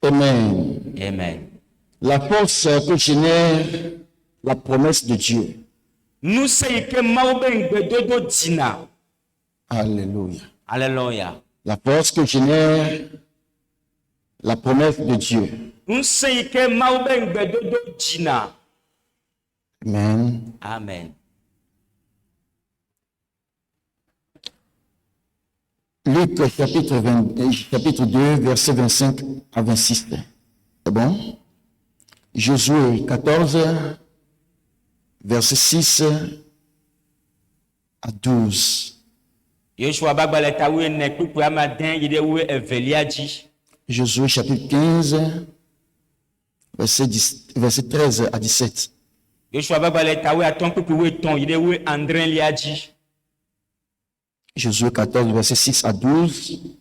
Amen. Amen. La force que génère la promesse de Dieu. Nous savons que Maubeng Bedodo Dina. Alléluia. Alléluia. La force que génère la promesse de Dieu. Nous savons que Maubeng Bedodo Dina. Amen. Amen. Luc chapitre 2, versets 25 à 26. C'est bon? Josué 14, verset 6 à 12. Joshua Bagbaletawe Nekupu Amadin Yidewe Eveliaji. Josué chapitre 15, verset 13 à 17. Joshua Bagbaletawe Atonkupu Ton Yidewe Andrin Liaji. Josué 14, verset 6 à 12.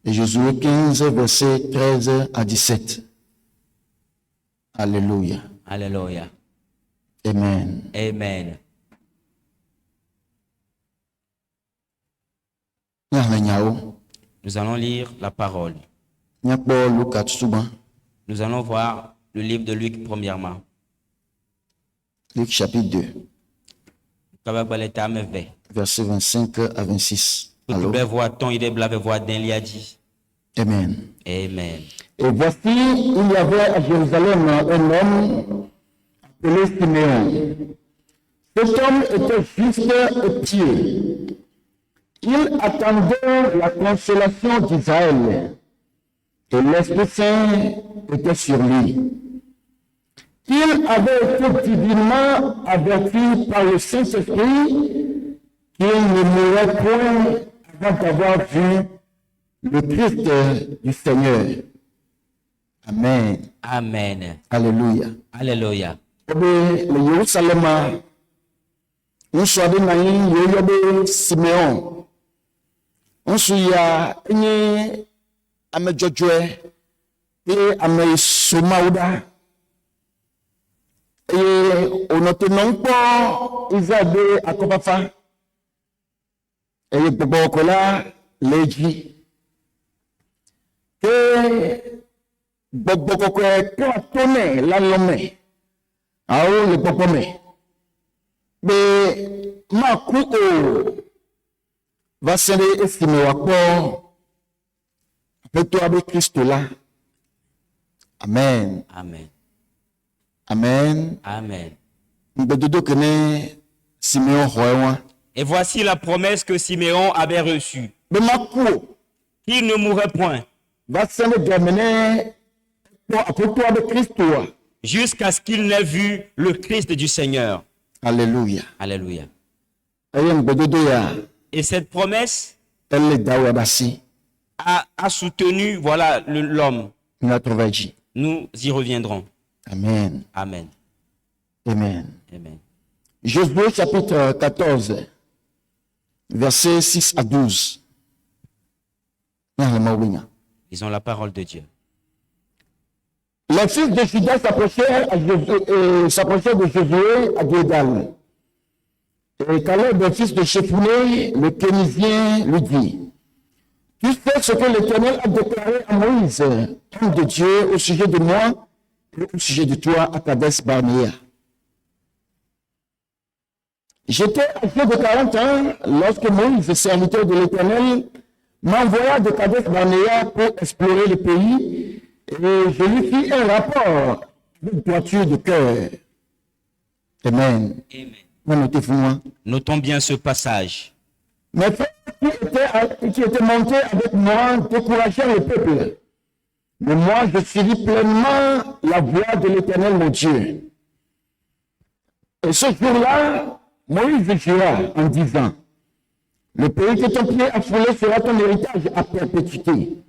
Et Josué 15, verset 13 à 17. Alléluia. Alléluia. Amen. Amen. Nous allons lire la parole. Nous allons voir le livre de Luc premièrement. Luc chapitre 2. Kabagbaletawe. Verset 25 à 26. Amen. Amen. Et voici, il y avait à Jérusalem un homme appelé Siméon. Cet homme était juste et pieux. Il attendait la consolation d'Israël. Et l'Esprit Saint était sur lui. Il avait été divinement averti par le Saint-Esprit qu'il ne mourrait point avant d'avoir vu le Christ du Seigneur. Amen. Amen. Alléluia. Alléluia. Le Jérusalem, on soit de naïe, Siméon. On soit une amedjodjoué et ame somaouda. Et on ne tenant pas Isabelle à Kopafa. Et le Bobokola, l'éji. Et Bobokola, tourné la lomé. Ah oui, le Bobomé. Mais ma coupe va s'en estimer à quoi. Peut-être avec Christ là. Amen. Amen. Amen. Amen. Et voici la promesse que Siméon avait reçue. Qu'il ne mourrait point. Jusqu'à ce qu'il n'ait vu le Christ du Seigneur. Alléluia. Alléluia. Et cette promesse a soutenu, voilà, l'homme. Nous y reviendrons. Amen. Amen. Amen. Amen. Josué chapitre 14, versets 6 à 12. Lisons la parole de Dieu. Les fils de Juda s'approchaient de Josué à Gilgal. Et Caleb, le fils de Shephuné, le Kénizien, lui dit: tu sais ce que l'Éternel a déclaré à Moïse, homme de Dieu, au sujet de moi et au sujet de toi à Kadesh Barnéa. J'étais âgé de 40 ans lorsque Moïse, serviteur de l'Éternel, m'envoya de Kadesh Barnéa pour explorer le pays, et je lui fis un rapport avec droiture de cœur. Amen. Amen. Notons bien ce passage. Mes frères qui étaient montés avec moi découragèrent le peuple. Mais moi, je suivis pleinement la voie de l'Éternel, mon Dieu. Et ce jour-là, Moïse jura en disant: le pays que ton pied a foulé sera ton héritage à perpétuité.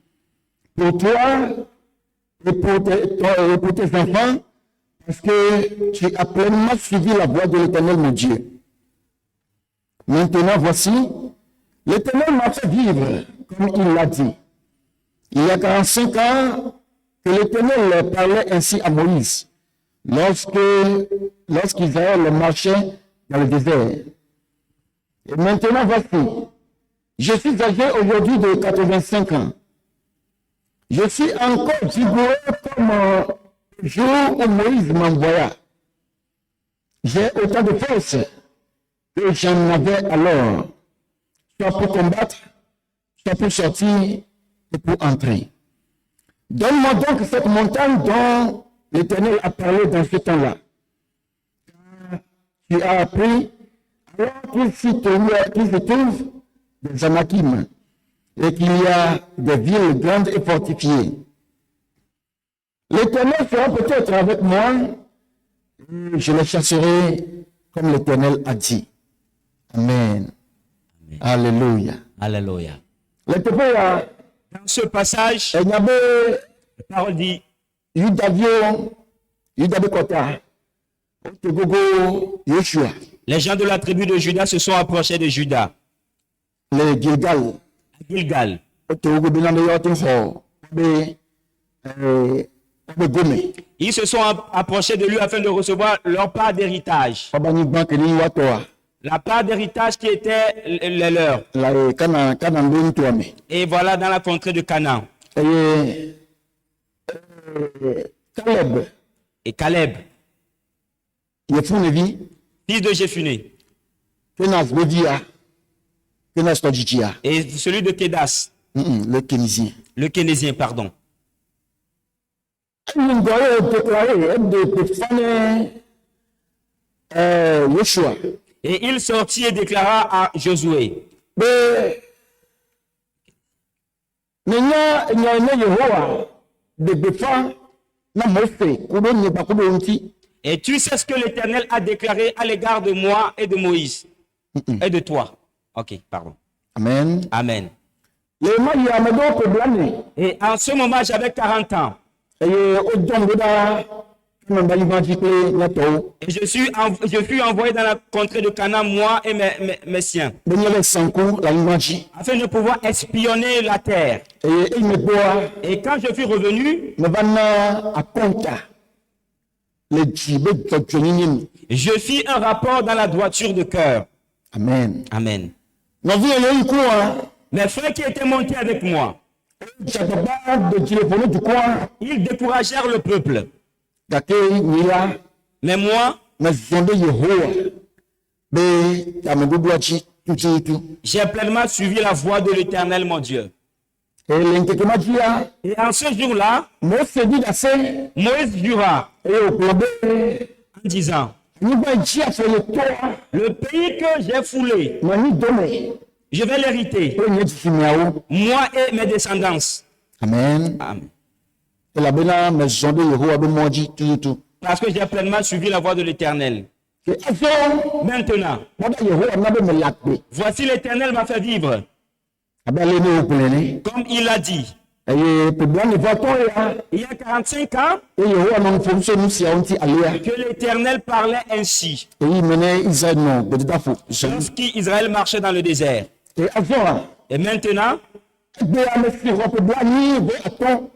Pour toi et pour tes enfants, parce que tu as pleinement suivi la voie de l'Éternel, mon Dieu. Maintenant, voici, l'Éternel m'a fait vivre, comme il l'a dit. Il y a 45 ans que l'Éternel parlait ainsi à Moïse, lorsqu'Israël marchait dans le désert. Et maintenant, voici, je suis âgé aujourd'hui de 85 ans. Je suis encore vigoureux comme le jour où Moïse m'envoya. J'ai autant de force que j'en avais alors, soit pour combattre, soit pour sortir et pour entrer. Donne-moi donc cette montagne dont l'Éternel a parlé dans ce temps-là. Tu as appris alors qu'il s'y trouve des Anakim et qu'il y a des villes grandes et fortifiées. L'Éternel sera peut-être avec moi, et je les chasserai comme l'Éternel a dit. Amen. Amen. Alléluia. Alléluia. Dans ce passage, il y avait la parole dit, les gens de la tribu de Juda se sont approchés de Juda. Les Gilgal. Gilgal. Ils se sont approchés de lui afin de recevoir leur part d'héritage. La part d'héritage qui était les leurs. Et voilà dans la contrée de Canaan. Et Caleb, fils de Jéphuné, et celui de Kédas, le Kénésien, pardon. Et il sortit et déclara à Josué. Et tu sais ce que l'Éternel a déclaré à l'égard de moi et de Moïse et de toi. Ok, pardon. Amen. Amen. Et en ce moment, j'avais 40 ans. Et je fus envoyé dans la contrée de Canaan, moi et mes siens, afin de pouvoir espionner la terre. Et quand je fus revenu, je fis un rapport dans la droiture de cœur. Amen. Amen. Mes frères qui étaient montés avec moi, ils découragèrent le peuple. Mais moi, j'ai pleinement suivi la voie de l'Éternel, mon Dieu. Et en ce jour-là, Moïse jura en disant, le pays que j'ai foulé, je vais l'hériter, moi et mes descendants. Amen. Amen. Parce que j'ai pleinement suivi la voie de l'Éternel. Maintenant, voici l'Éternel m'a fait vivre. Comme il l'a dit. Il y a 45 ans que l'Éternel parlait ainsi. Lorsqu'Israël marchait dans le désert. Et maintenant,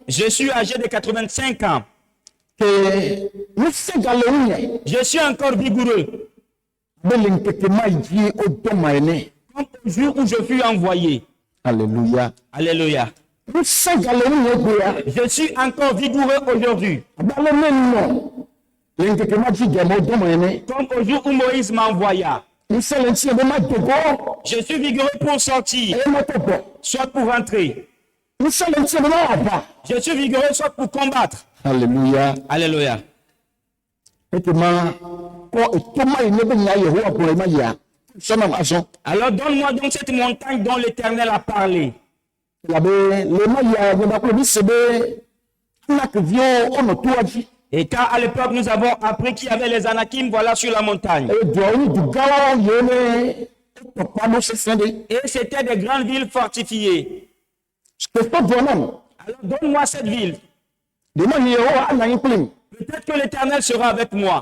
je suis âgé de 85 ans. Je suis encore vigoureux. Comme au jour où je fus envoyé. Alléluia. Alléluia. Je suis encore vigoureux aujourd'hui. Comme au jour où Moïse m'envoya. Je suis vigoureux pour sortir, soit pour rentrer. Je suis vigoureux soit pour combattre. Alléluia. Alléluia. Alors donne-moi donc cette montagne dont l'Éternel a parlé. Et quand à l'époque nous avons appris qu'il y avait les Anakim, voilà sur la montagne. Et c'était des grandes villes fortifiées. Alors donne-moi cette ville. Peut-être que l'Éternel sera avec moi.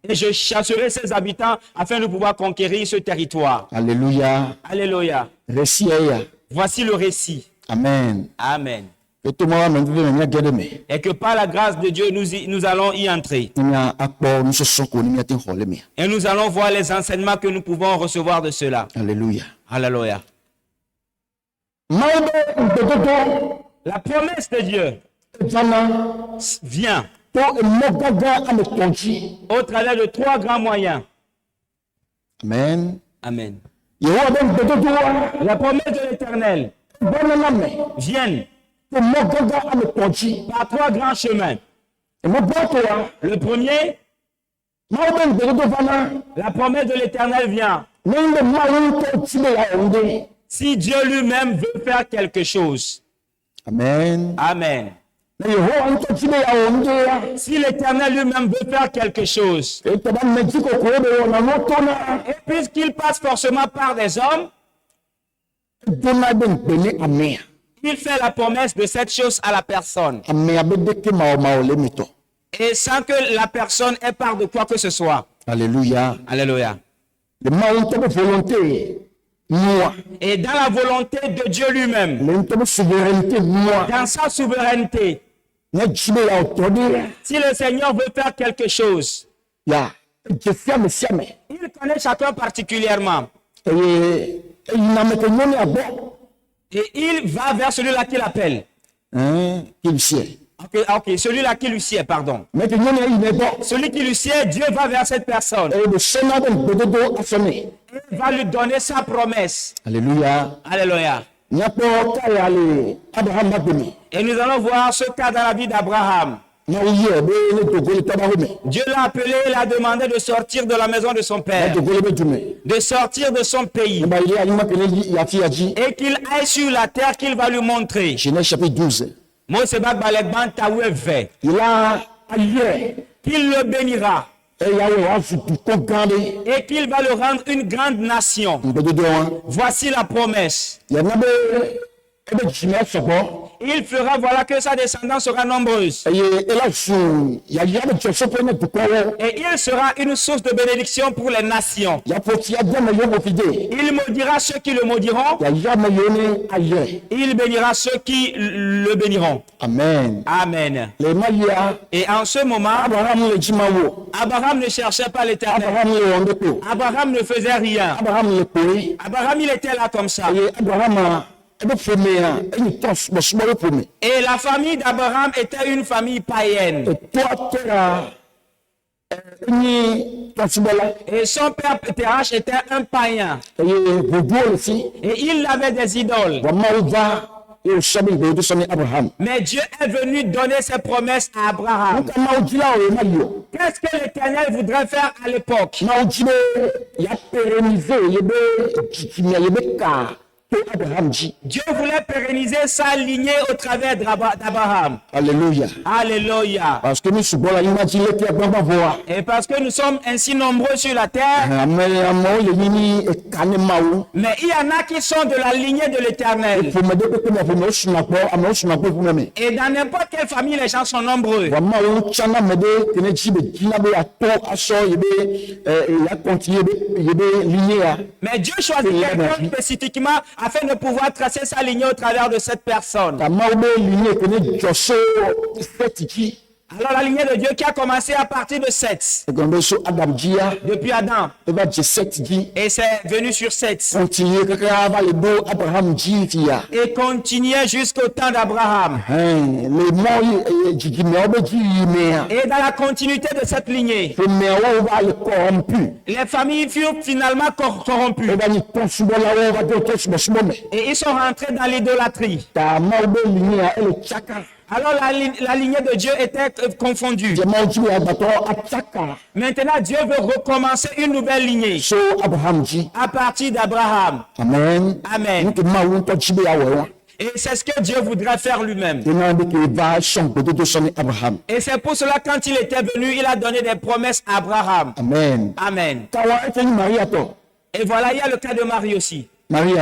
Et je chasserai ses habitants afin de pouvoir conquérir ce territoire. Alléluia. Alléluia. Voici le récit. Amen. Amen. Et que par la grâce de Dieu, nous allons y entrer. Et nous allons voir les enseignements que nous pouvons recevoir de cela. Alléluia. Alléluia. La promesse de Dieu vient au travers de 3 grands moyens. Amen. Amen. La promesse de l'Éternel vient par 3 grands chemins. Le premier, la promesse de l'Éternel vient si Dieu lui-même veut faire quelque chose. Amen. Amen. Si l'Éternel lui-même veut faire quelque chose, et puisqu'il passe forcément par des hommes, il fait la promesse de cette chose à la personne. Et sans que la personne ait part de quoi que ce soit. Alléluia. Alléluia. Et dans la volonté de Dieu lui-même, dans sa souveraineté, si le Seigneur veut faire quelque chose, il connaît chacun particulièrement. Et il va vers celui-là qu'il appelle. Ok, celui-là qui lui sied, pardon. Celui qui lui sied, Dieu va vers cette personne. Et va lui donner sa promesse. Alléluia. Alléluia. Et nous allons voir ce cas dans la vie d'Abraham. Dieu l'a appelé, il a demandé de sortir de la maison de son père, de sortir de son pays, et qu'il aille sur la terre qu'il va lui montrer. Genèse chapitre 12. Qu'il le bénira et qu'il va le rendre une grande nation. Voici la promesse. Il fera, voilà que sa descendance sera nombreuse. Et il sera une source de bénédiction pour les nations. Il maudira ceux qui le maudiront. Il bénira ceux qui le béniront. Amen. Amen. Et en ce moment, Abraham ne cherchait pas l'Éternel. Abraham ne faisait rien. Abraham, il était là comme ça. Et la famille d'Abraham était une famille païenne. Et son père Terach était un païen. Et il avait des idoles. Mais Dieu est venu donner ses promesses à Abraham. Qu'est-ce que l'Éternel voudrait faire à l'époque? Dieu voulait pérenniser sa lignée au travers d'Abraham. Alléluia. Alléluia. Et parce que nous sommes ainsi nombreux sur la terre, mais il y en a qui sont de la lignée de l'Éternel. Et dans n'importe quelle famille, les gens sont nombreux. Mais Dieu choisit quelqu'un spécifiquement afin de pouvoir tracer sa lignée au travers de cette personne. Alors la lignée de Dieu qui a commencé à partir de 7. Depuis Adam. Et c'est venu sur 7. Et continuait jusqu'au temps d'Abraham. Et dans la continuité de cette lignée, les familles furent finalement corrompues. Et ils sont rentrés dans l'idolâtrie. Alors la lignée de Dieu était confondue. Maintenant, Dieu veut recommencer une nouvelle lignée à partir d'Abraham. Amen. Amen. Et c'est ce que Dieu voudrait faire lui-même. Et c'est pour cela, quand il était venu, il a donné des promesses à Abraham. Amen. Amen. Et voilà, il y a le cas de Marie aussi. Marie,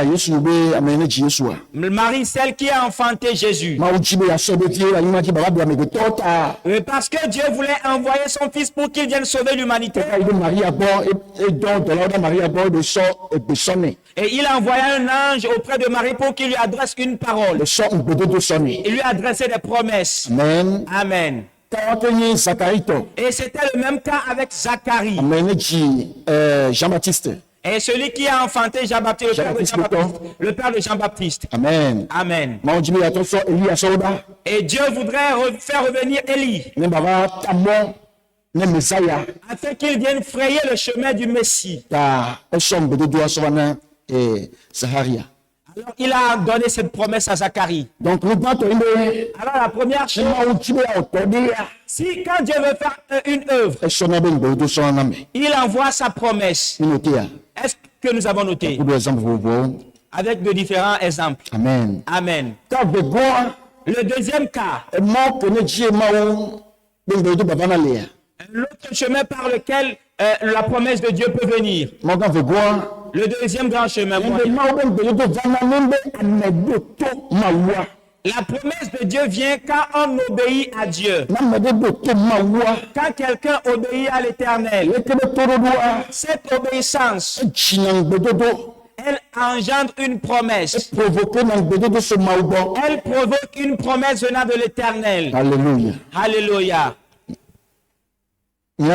celle qui a enfanté Jésus. Parce que Dieu voulait envoyer son fils pour qu'il vienne sauver l'humanité. Et il a envoyé un ange auprès de Marie pour qu'il lui adresse une parole. Il lui a adressé des promesses. Amen. Amen. Et c'était le même cas avec Zacharie. Jean-Baptiste. Et celui qui a enfanté Jean-Baptiste, le père de Jean-Baptiste. Amen. Amen. Amen. Et Dieu voudrait faire revenir Élie afin qu'il vienne frayer le chemin du Messie. Alors il a donné cette promesse à Zacharie. Donc, alors la première chose, si quand Dieu veut faire une œuvre, il envoie sa promesse. Est-ce que nous avons noté? Avec de différents exemples. Amen. Amen. Le deuxième cas, l'autre chemin par lequel la promesse de Dieu peut venir. Le deuxième grand chemin. La promesse de Dieu vient quand on obéit à Dieu. Quand quelqu'un obéit à l'Éternel, cette obéissance, elle engendre une promesse. Elle provoque une promesse venant de l'Éternel. Alléluia. Alléluia. Nous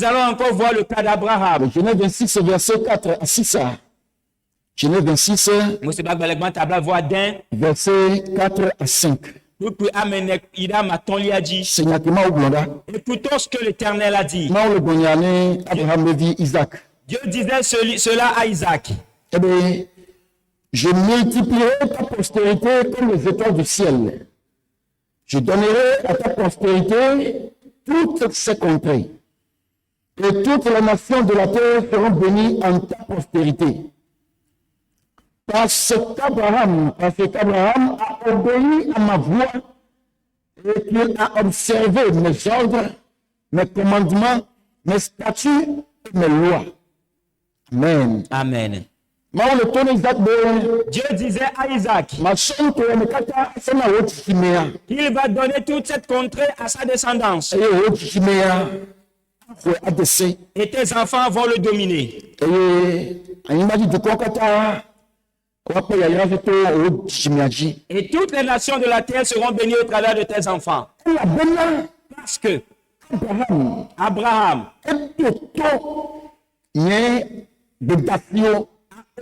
allons encore voir le cas d'Abraham. Genèse 26, verset 4 à 6. Genèse 26, verset 4 à 5. Écoutons ce que l'Éternel a dit. Dieu disait cela à Isaac. Eh bien, je multiplierai ta postérité comme les étoiles du ciel. Je donnerai à ta postérité toutes ces contrées. Et toutes les nations de la terre seront bénies en ta postérité. Parce qu'Abraham a obéi à ma voix et qu'il a observé mes ordres, mes commandements, mes statuts et mes lois. Amen. Amen. Dieu disait à Isaac qu'il va donner toute cette contrée à sa descendance. Et tes enfants vont le dominer. Et toutes les nations de la terre seront bénies au travers de tes enfants. Parce que Abraham a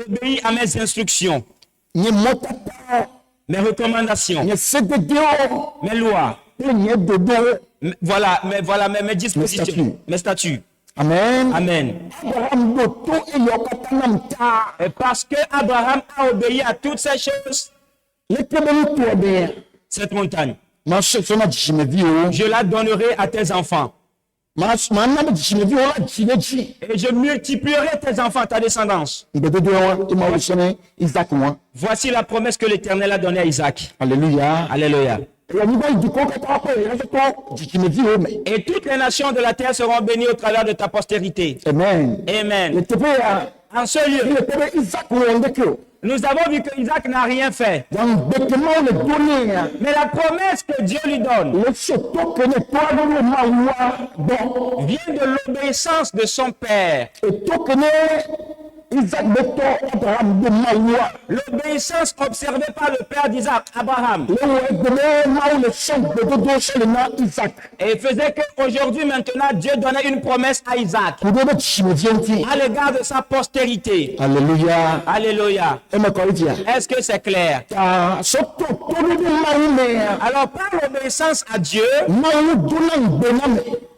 obéi à mes instructions, mes recommandations, mes lois, mes dispositions, mes statuts. Amen. Amen. Et parce que Abraham a obéi à toutes ces choses, cette montagne, je la donnerai à tes enfants. Et je multiplierai tes enfants, ta descendance. Voici la promesse que l'Éternel a donnée à Isaac. Alléluia. Alléluia. Et toutes les nations de la terre seront bénies au travers de ta postérité. Amen. Amen. En ce lieu, nous avons vu que Isaac n'a rien fait. Mais la promesse que Dieu lui donne vient de l'obéissance de son père. L'obéissance observée par le père d'Isaac, Abraham. Et faisait qu'aujourd'hui, maintenant, Dieu donnait une promesse à Isaac à l'égard de sa postérité. Alléluia. Alléluia. Est-ce que c'est clair? Alors, par l'obéissance à Dieu,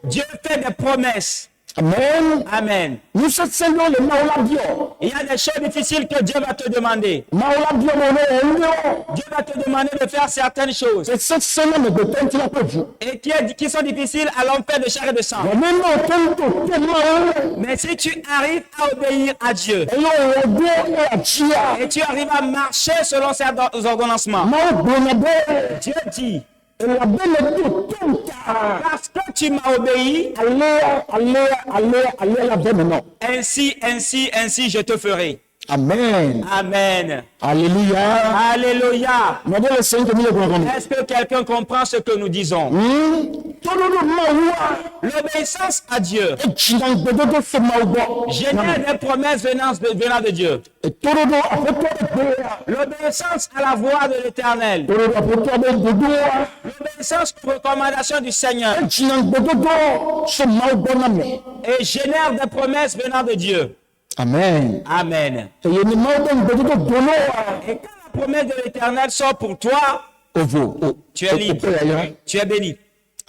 Dieu fait des promesses. Amen. Amen. Il y a des choses difficiles que Dieu va te demander. Dieu va te demander de faire certaines choses. Et qui sont difficiles à l'homme fait de chair et de sang. Mais si tu arrives à obéir à Dieu, et tu arrives à marcher selon ses ordonnancements, Dieu dit, parce que tu m'as obéi, ainsi je te ferai. Amen. Amen. Alléluia. Alléluia. Madame le Seigneur, nous le comprenons. Est-ce que quelqu'un comprend ce que nous disons? L'obéissance à Dieu génère des promesses venant de Dieu. L'obéissance à la voix de l'Éternel. L'obéissance aux recommandations du Seigneur. Et génère des promesses venant de Dieu. Amen. Amen. Et quand la promesse de l'Éternel sort pour toi, tu es libre. Tu es béni.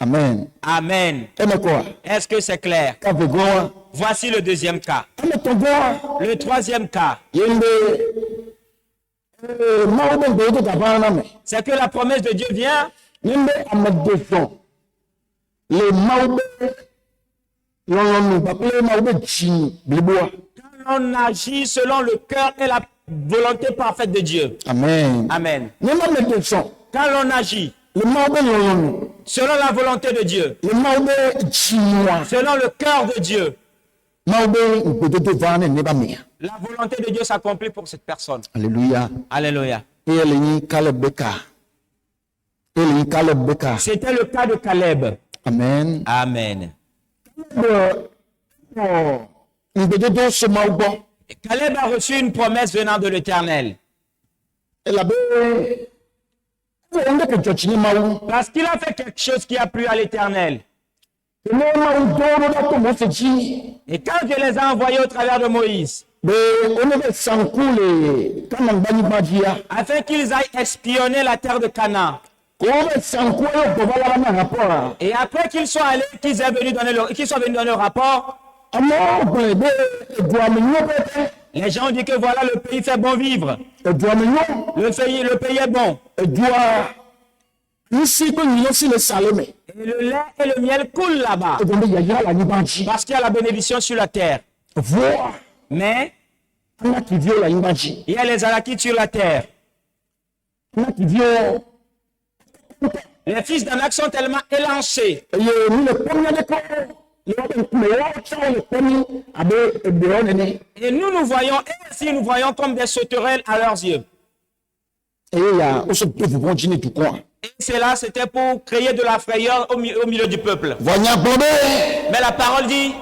Amen. Amen. Est-ce que c'est clair? Voici le deuxième cas. Le troisième cas, c'est que la promesse de Dieu vient. Quand on agit selon le cœur et la volonté parfaite de Dieu. Amen. Amen. Quand l'on agit selon la volonté de Dieu, selon le cœur de Dieu, la volonté de Dieu s'accomplit pour cette personne. Alléluia. Alléluia. C'était le cas de Caleb. Amen. Amen. Caleb a reçu une promesse venant de l'Éternel. Parce qu'il a fait quelque chose qui a plu à l'Éternel. Et quand Dieu les a envoyés au travers de Moïse, afin qu'ils aillent espionner la terre de Canaan. Et après qu'ils soient allés, qu'ils soient venus donner le rapport, les gens ont dit que voilà, le pays fait bon vivre. Le pays est bon. Et le lait et le miel coulent là-bas. Parce qu'il y a la bénédiction sur la terre. Mais il y a les Anakites sur la terre. Les fils d'Anak sont tellement élancés. Et nous voyons, et aussi nous voyons comme des sauterelles à leurs yeux. Et cela, c'était pour créer de la frayeur au milieu du peuple. Mais la parole dit,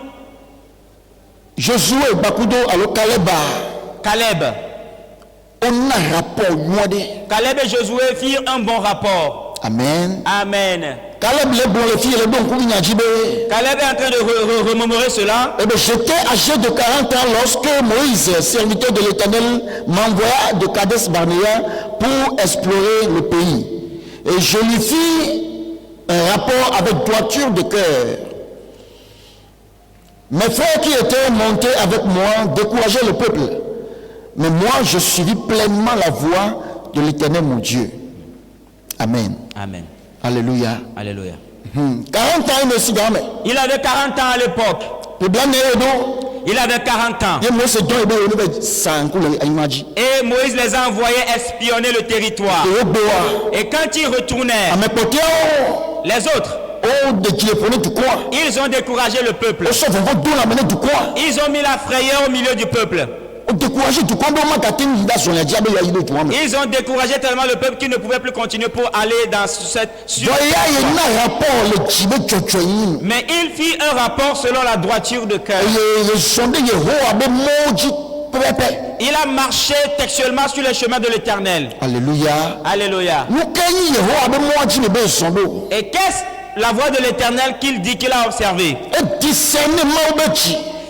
Josué, Bakudo, alors Caleb et Josué firent un bon rapport. Amen. Amen. Caleb est en train de remémorer cela. J'étais âgé de 40 ans lorsque Moïse, serviteur de l'Éternel, m'envoya de Kadesh Barnéa pour explorer le pays. Et je lui fis un rapport avec droiture de cœur. Mes frères qui étaient montés avec moi décourageaient le peuple. Mais moi, je suivis pleinement la voie de l'Éternel mon Dieu. Amen. Amen. Alléluia. Alléluia. 40 ans, il avait 40 ans à l'époque. Il avait 40 ans. Et Moïse les a envoyés espionner le territoire. Et quand ils retournèrent, les autres, ils ont découragé le peuple. Ils ont mis la frayeur au milieu du peuple. Ils ont découragé tellement le peuple qu'ils ne pouvaient plus continuer pour aller dans cette... Mais il fit un rapport selon la droiture de cœur. Il a marché textuellement sur les chemins de l'Éternel. Alléluia. Alléluia. Et qu'est-ce la voix de l'Éternel qu'il dit qu'il a observé?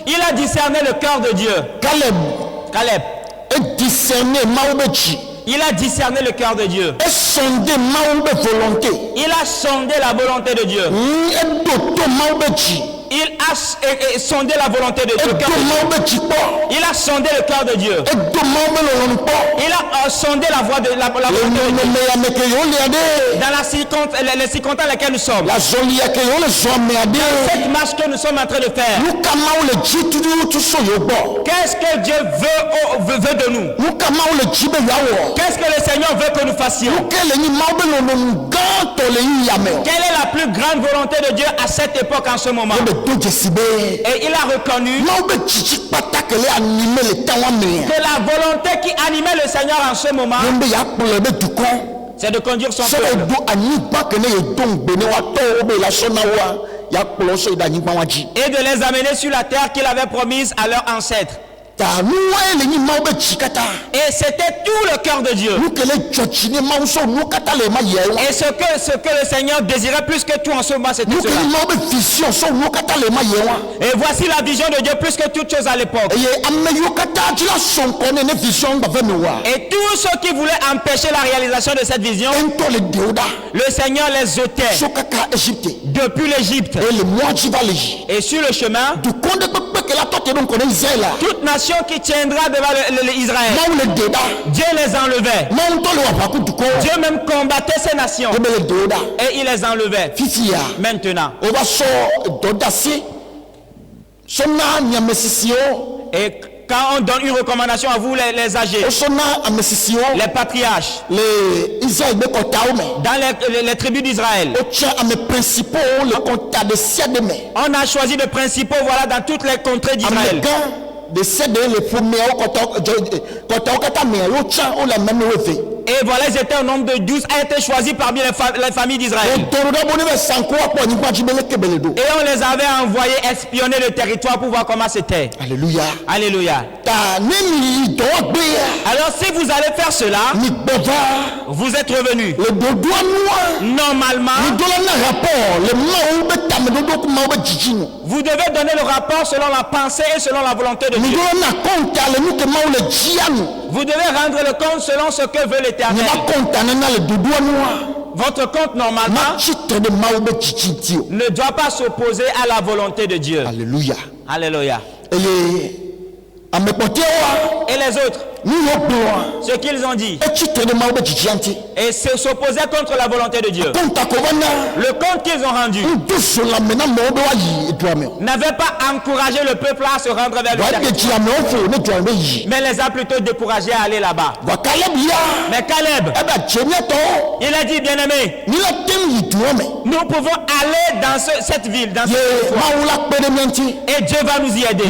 Il a discerné le cœur de Dieu. Caleb. Il a discerné le cœur de Dieu. Il a sondé la volonté de Dieu. Il a sondé la volonté de Dieu. Il a sondé le cœur de Dieu. Il a sondé la voie de la volonté de Dieu. Dans les circonstances dans lesquelles nous sommes. Dans cette marche que nous sommes en train de faire. Qu'est-ce que Dieu veut de nous? Qu'est-ce que le Seigneur veut que nous fassions? Quelle est la plus grande volonté de Dieu à cette époque en ce moment? Et il a reconnu que la volonté qui animait le Seigneur en ce moment, c'est de conduire son peuple et de les amener sur la terre qu'il avait promise à leurs ancêtres. Et c'était tout le cœur de Dieu. Et ce que le Seigneur désirait plus que tout en ce moment, c'était cela. Et voici la vision de Dieu plus que toute chose à l'époque. Et tous ceux qui voulaient empêcher la réalisation de cette vision, le Seigneur les ôtait depuis l'Égypte. Et sur le chemin, toute nation qui tiendra devant Israël, Dieu les enlevait. Dieu même combattait ces nations et il les enlevait. Maintenant, et quand on donne une recommandation à vous les âgés, les patriarches, dans les tribus d'Israël, on a choisi de principaux, voilà, dans toutes les contrées d'Israël. Et voilà, ils étaient au nombre de 12, a été choisi parmi les familles d'Israël. Et on les avait envoyés espionner le territoire pour voir comment c'était. Alléluia. Alléluia. Alors si vous allez faire cela, vous êtes revenus. Normalement, vous devez donner le rapport selon la pensée et selon la volonté de Dieu. Vous devez rendre le compte selon ce que veut l'Éternel. Votre compte normalement ne doit pas s'opposer à la volonté de Dieu. Alléluia. Alléluia. Et les autres, ce qu'ils ont dit, et s'opposer contre la volonté de Dieu. Le compte qu'ils ont rendu n'avait pas encouragé le peuple à se rendre vers le territoire, mais les a plutôt découragés à aller là-bas. Mais Caleb, il a dit, bien-aimé, nous pouvons aller dans cette ville, dans cette territoire, et Dieu va nous y aider.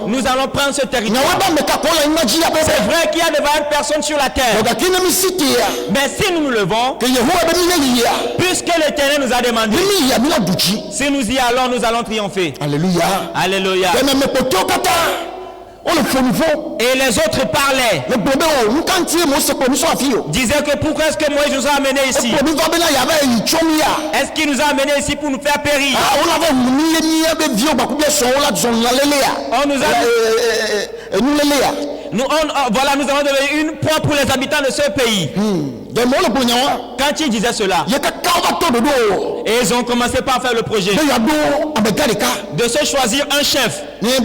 Nous allons prendre ce territoire. C'est vrai qu'il y a de 20 personnes sur la terre. Mais si nous nous levons, puisque l'Éternel nous a demandé, si nous y allons, nous allons triompher. Alléluia. Alléluia. Et les autres parlaient. Disaient que pourquoi est-ce que Moïse nous a amenés ici? Est-ce qu'il nous a amenés ici pour nous faire périr? On nous a voilà, nous avons devenu une proie pour les habitants de ce pays. Quand ils disaient cela, et ils ont commencé par faire le projet de se choisir un chef et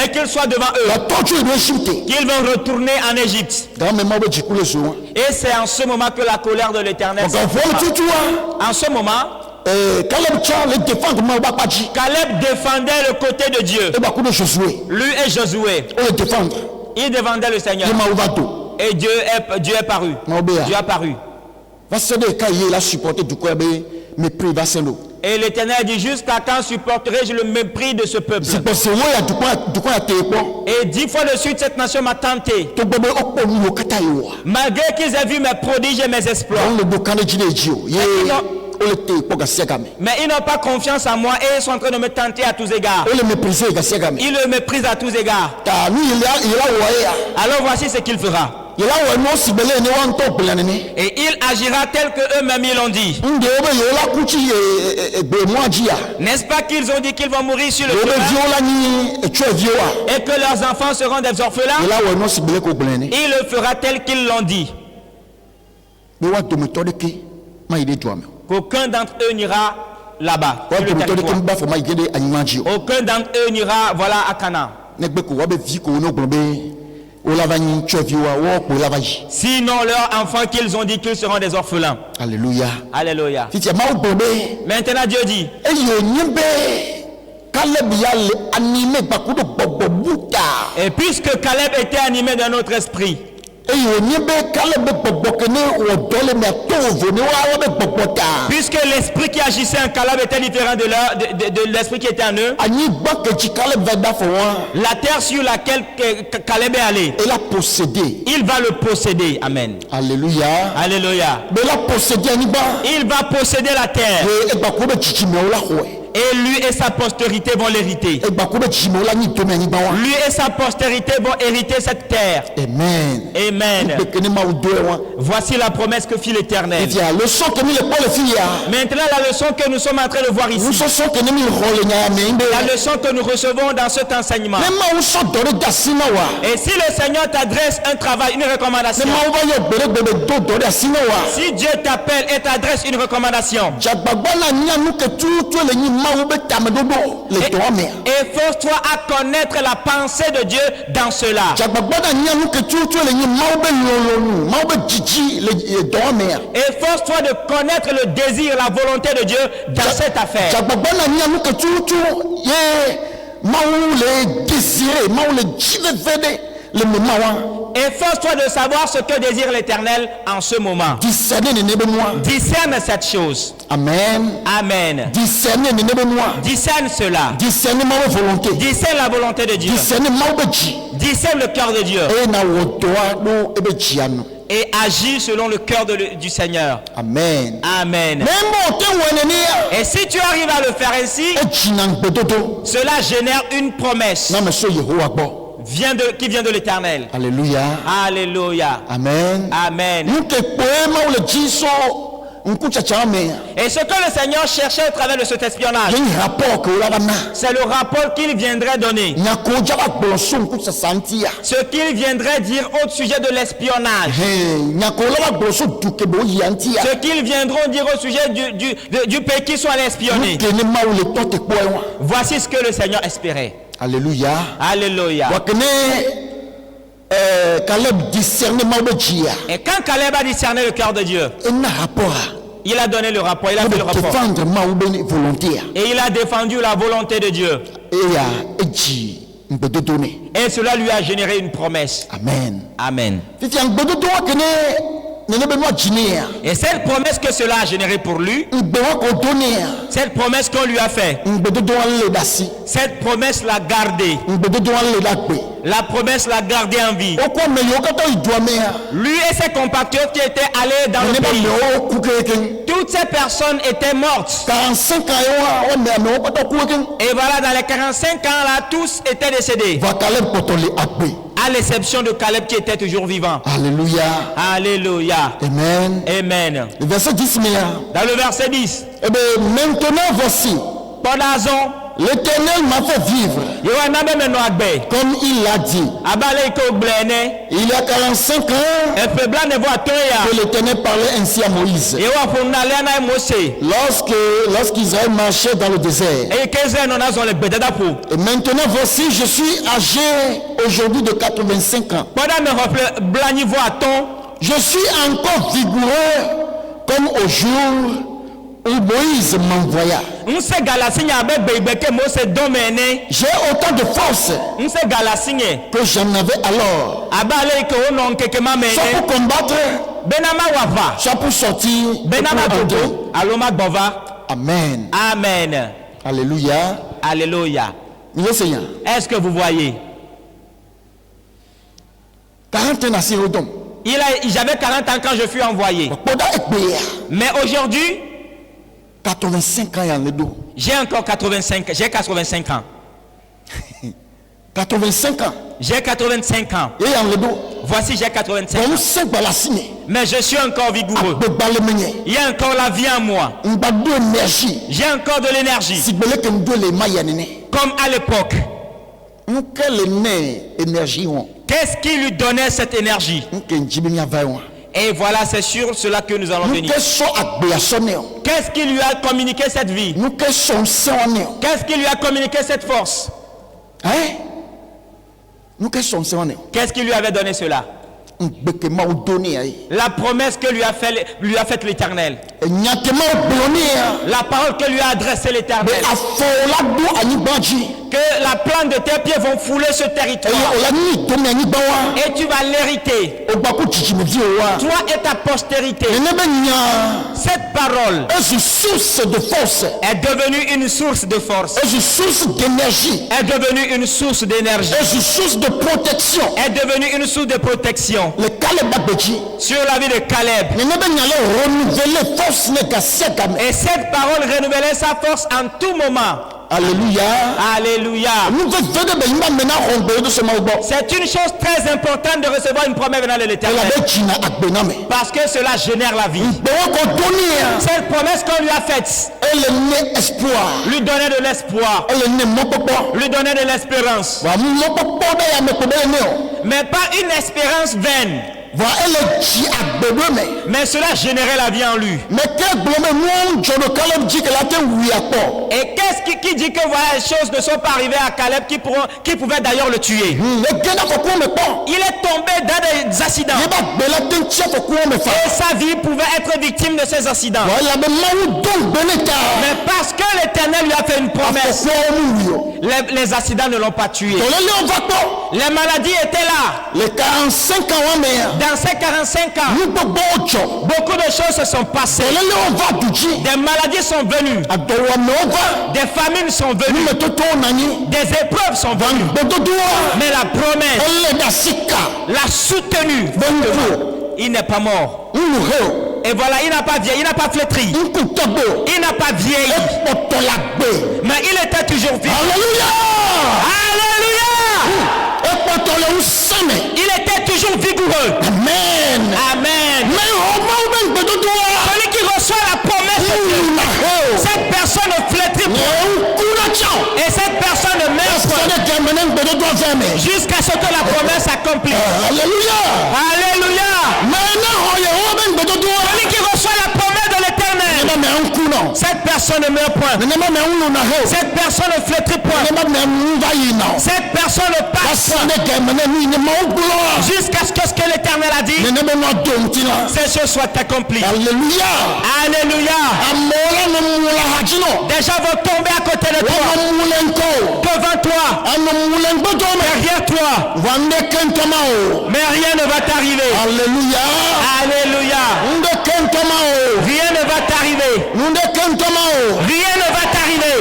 qu'il soit devant eux, qu'ils vont retourner en Égypte. Et c'est en ce moment que la colère de l'Éternel en ce moment, Caleb défendait le côté de Dieu. Lui et Josué, il défendait le Seigneur. Et Dieu est paru. Dieu a paru. Et l'Éternel dit, jusqu'à quand supporterai-je le mépris de ce peuple? Et 10 fois de suite, cette nation m'a tenté, malgré qu'ils aient vu mes prodiges et mes exploits. Mais ils n'ont pas confiance en moi et ils sont en train de me tenter à tous égards. Ils le méprisent à tous égards. Alors voici ce qu'il fera. Et il agira tel que eux-mêmes ils l'ont dit. N'est-ce pas qu'ils ont dit qu'ils vont mourir sur le chemin et que leurs enfants seront des orphelins? Il le fera tel qu'ils l'ont dit. Qu'aucun d'entre eux n'ira là-bas. Aucun d'entre eux n'ira, voilà, à Canaan. Sinon leurs enfants qu'ils ont dit qu'ils seront des orphelins. Alléluia. Alléluia. Maintenant Dieu dit, et puisque Caleb était animé d'un autre esprit, Puisque l'esprit qui agissait en Caleb était différent de l'esprit qui était en eux, la terre sur laquelle Caleb est allé, il va le posséder. Amen. Alléluia. Alléluia. Il va posséder la terre. Et lui et sa postérité vont l'hériter. Lui et sa postérité vont hériter cette terre. Amen. Amen. Voici la promesse que fit l'Éternel. Maintenant, la leçon que nous sommes en train de voir ici, la leçon que nous recevons dans cet enseignement. Et si le Seigneur t'adresse un travail, une recommandation, si Dieu t'appelle et t'adresse une recommandation, efforce-toi à connaître la pensée de Dieu dans cela. Efforce-toi de connaître le désir, la volonté de Dieu dans cette affaire. Efforce-toi de savoir ce que désire l'Éternel en ce moment. Discerne cette chose. Amen. Amen. Discerne cela. Discerne la volonté de Dieu. Discerne le cœur de Dieu. Et agis selon le cœur du Seigneur. Amen. Amen. Et si tu arrives à le faire ainsi, cela génère une promesse qui vient de l'Éternel. Alléluia. Alléluia. Amen. Amen. Et ce que le Seigneur cherchait au travers de cet espionnage, c'est le rapport qu'il viendrait donner. Ce qu'il viendrait dire au sujet de l'espionnage. Ce qu'ils viendront dire au sujet du pays qui soit espionné. Voici ce que le Seigneur espérait. Alléluia. Alléluia. Et quand Caleb a discerné le cœur de Dieu, il a donné le rapport, il a fait le rapport. Et il a défendu la volonté de Dieu. Et cela lui a généré une promesse. Amen. Amen. Et cette promesse que cela a généré pour lui, cette promesse qu'on lui a fait, cette promesse l'a gardé. La promesse l'a gardé en vie. Lui et ses compatriotes qui étaient allés dans le pays, toutes ces personnes étaient mortes. Et voilà, dans les 45 ans là, tous étaient décédés. À l'exception de Caleb qui était toujours vivant. Alléluia. Alléluia. Amen. Amen. Le verset 10. Dans le verset 10. Eh bien, maintenant voici. L'Éternel m'a fait vivre. Comme il l'a dit. Il y a 45 ans que l'Éternel parlait ainsi à Moïse. Lorsqu'Israël marchait dans le désert. Et maintenant voici, je suis âgé aujourd'hui de 85 ans. Je suis encore vigoureux comme au jour où Moïse m'envoya. J'ai autant de force que j'en avais alors. Soit pour combattre, soit pour sortir. Amen. Amen. Alléluia. Alléluia. Est-ce que vous voyez? 40 ans à Sirodon. J'avais 40 ans quand je fus envoyé. Mais aujourd'hui, 85 ans il y a le dos. J'ai encore 85 ans. 85 ans. J'ai 85 ans. Et en le dos. Voici, j'ai 85 ans. Mais je suis encore vigoureux. Il y a encore la vie en moi. J'ai encore de l'énergie. Comme à l'époque. Qu'est-ce qui lui donnait cette énergie? Et voilà, c'est sur cela que nous allons venir. Qu'est-ce qui lui a communiqué cette vie? Qu'est-ce qui lui a communiqué cette force? Qu'est-ce qui lui avait donné cela? La promesse que lui a faite l'Éternel. La parole que lui a adressée l'Éternel. Que la plante de tes pieds vont fouler ce territoire. Et tu vas l'hériter. Toi et ta postérité. Cette parole est devenue une source de force. Est devenue une source d'énergie. Est devenue une source de protection. Sur la vie de Caleb. Et cette parole renouvelait sa force en tout moment. Alléluia. Alléluia. C'est une chose très importante de recevoir une promesse venant de l'Éternel. Parce que cela génère la vie. Cette promesse qu'on lui a faite lui donnait de l'espoir. Lui donnait de l'espérance. Mais pas une espérance vaine. Mais cela générait la vie en lui. Et qu'est-ce qui dit que voilà, les choses ne sont pas arrivées à Caleb qui pouvaient d'ailleurs le tuer? Il est tombé dans des accidents. Et sa vie pouvait être victime de ces accidents. Mais parce que l'Éternel lui a fait une promesse, les accidents ne l'ont pas tué. Les maladies étaient là. Les 45 ans, dans ces 45 ans, beaucoup de choses se sont passées. Des maladies sont venues. Des famines sont venues. Des épreuves sont venues. Mais la promesse l'a soutenu. Il n'est pas mort. Et voilà, il n'a pas vieilli, il n'a pas flétri. Il n'a pas vieilli. Mais il était toujours vivant. Alléluia! Alléluia! Il était toujours vigoureux. Amen. Amen. Celui qui reçoit la promesse de Dieu, cette personne ne flétrit pas. Et cette personne ne meurt pas jusqu'à ce que la promesse s'accomplisse. Alléluia. Alléluia. Celui qui reçoit la promesse de l'Éternel, cette personne ne meurt point. Cette personne ne flétrit point. Cette personne ne passe jusqu'à ce que l'Éternel a dit, ces choses soient accomplies. Alléluia. Alléluia. Des gens vont tomber à côté de toi, devant toi, derrière toi, mais rien ne va t'arriver. Alléluia. Alléluia. Rien ne va t'arriver. Rien ne va t'arriver.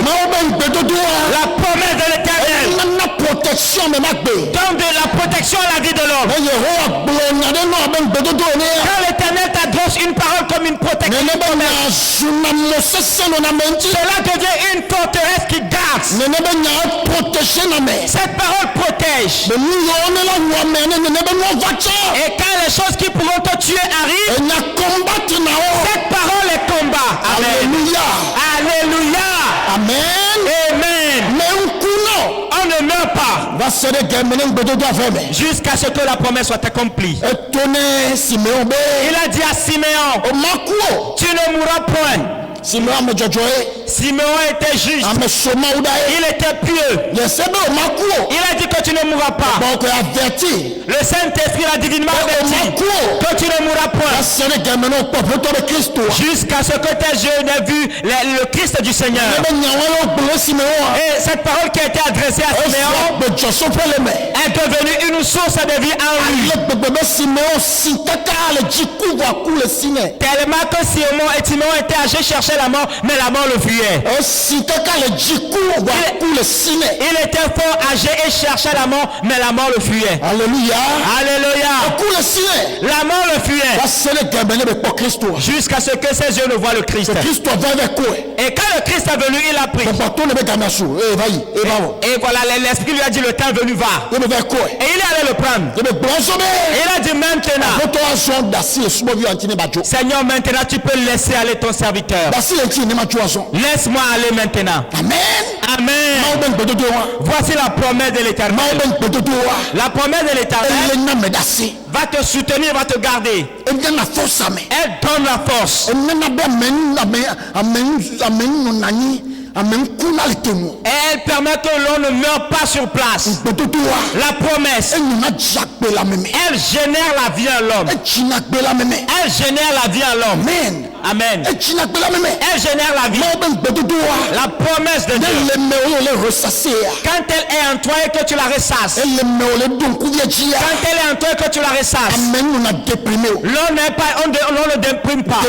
La promesse de l'Éternel donne de la protection à la vie de l'homme. Quand l'Éternel t'adresse une parole comme une protection, cela devient une forteresse qui garde. Cette parole protège. Et quand les choses qui pourront te tuer arrivent, cette parole est combat. Alléluia. Alléluia. Amen. Amen. On ne meurt pas jusqu'à ce que la promesse soit accomplie. Il a dit à Siméon, tu ne mourras point. Siméon était juste. Il était pieux. Il a dit que tu ne mourras pas. Le Saint-Esprit a divinement averti que tu ne mourras point jusqu'à ce que tes yeux n'aient vu le Christ du Seigneur. Et cette parole qui a été adressée à Siméon est devenue une source de vie en lui. Tellement que Siméon était âgé chercher la mort, mais la mort le fuyait. Il était fort âgé et cherchait la mort, mais la mort le fuyait. Alléluia. Alléluia. La mort le fuyait. Jusqu'à ce que ses yeux ne voient le Christ. Et quand le Christ est venu, il a pris. Et voilà, l'Esprit lui a dit, le temps venu va. Et il est allé le prendre. Et il a dit, maintenant, Seigneur, maintenant tu peux laisser aller ton serviteur. Laisse-moi aller maintenant. Amen. Amen. Voici la promesse de l'Éternel. La promesse de l'Éternel va te soutenir, va te garder. Elle donne la force. Et elle permet que l'on ne meure pas sur place. La promesse, elle génère la vie à l'homme. Elle génère la vie à l'homme. Amen. Elle génère la vie. La promesse de Dieu. Quand elle est en toi et que tu la ressasses. Quand elle est en toi et que tu la ressasses. L'on ne déprime pas.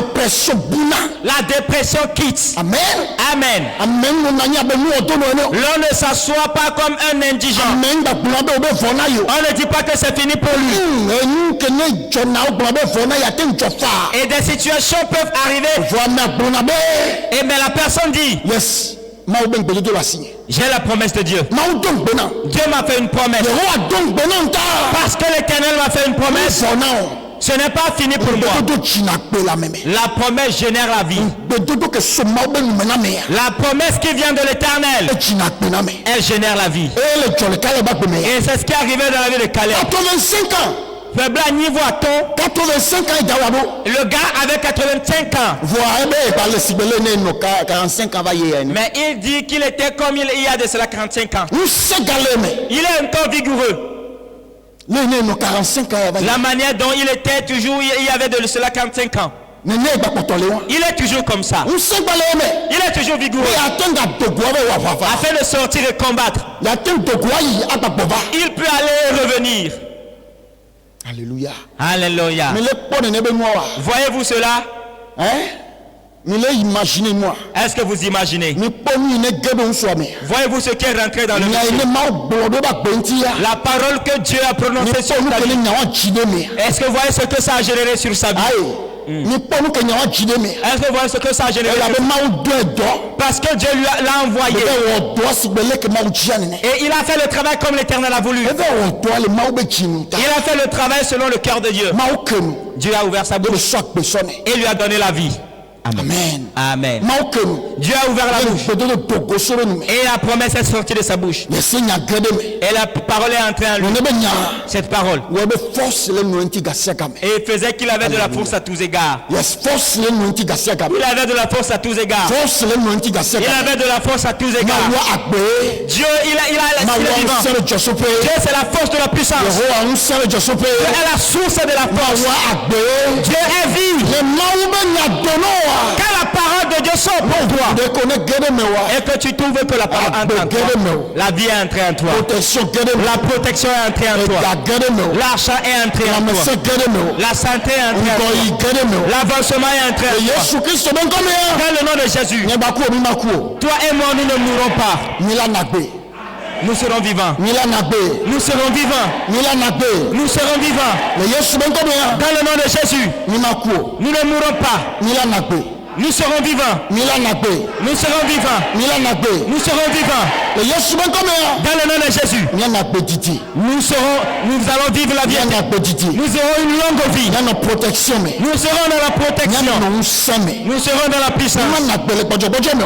La dépression quitte. Amen. Amen. L'on ne s'assoit pas comme un indigent. On ne dit pas que c'est fini pour lui. Et des situations peuvent arriver. Et mais la personne dit, yes, j'ai la promesse de Dieu. Dieu m'a fait une promesse. Parce que l'Éternel m'a fait une promesse. Ce n'est pas fini pour moi. La promesse génère la vie. La promesse qui vient de l'Éternel, elle génère la vie. Et c'est ce qui est arrivé dans la vie de Caleb. 85 ans. Le gars avait 85 ans. Mais il dit qu'il était comme il y a de cela 45 ans. Il est encore vigoureux. La manière dont il était toujours, il y avait de cela 45 ans. Il est toujours comme ça. Il est toujours vigoureux. Afin de sortir et combattre. Il peut aller et revenir. Alléluia. Alléluia. Voyez-vous cela? Imaginez-moi. Est-ce que vous imaginez? Voyez-vous ce qui est rentré dans le monde? La parole que Dieu a prononcée sur ta vie. Est-ce que vous voyez ce que ça a généré sur sa vie? Est-ce que vous voyez ce que ça a généré? Parce que Dieu l'a envoyé. Et il a fait le travail comme l'Éternel a voulu. Il a fait le travail selon le cœur de Dieu. Dieu a ouvert sa bouche et lui a donné la vie. Amen. Amen. Dieu a ouvert la bouche. Et la promesse est sortie de sa bouche. Et la parole est entrée en lui. Cette parole. Et il faisait qu'il avait de la force à tous égards. Il avait de la force à tous égards. Il avait de la force à tous égards. Dieu, il a vivant. Dieu, c'est la force de la puissance. Dieu est la source de la force. Dieu est vivant. Quand la parole de Dieu sort pour toi et que tu trouves que la parole entre en toi, la vie est entrée en toi, la protection est entrée en toi, l'argent est entré en toi, la santé est entrée en toi, l'avancement est entré en toi. Dans le nom de Jésus, toi et moi nous ne mourrons pas. Nous serons vivants. Nous serons vivants. Nous serons vivants. Dans le nom de Jésus, nous ne mourrons pas. Nous serons vivants. Nous serons vivants. Nous serons vivants. Dans le nom de Jésus, nous allons vivre la vie. Nous aurons une longue vie. Nous serons dans la protection. Nous serons dans la puissance.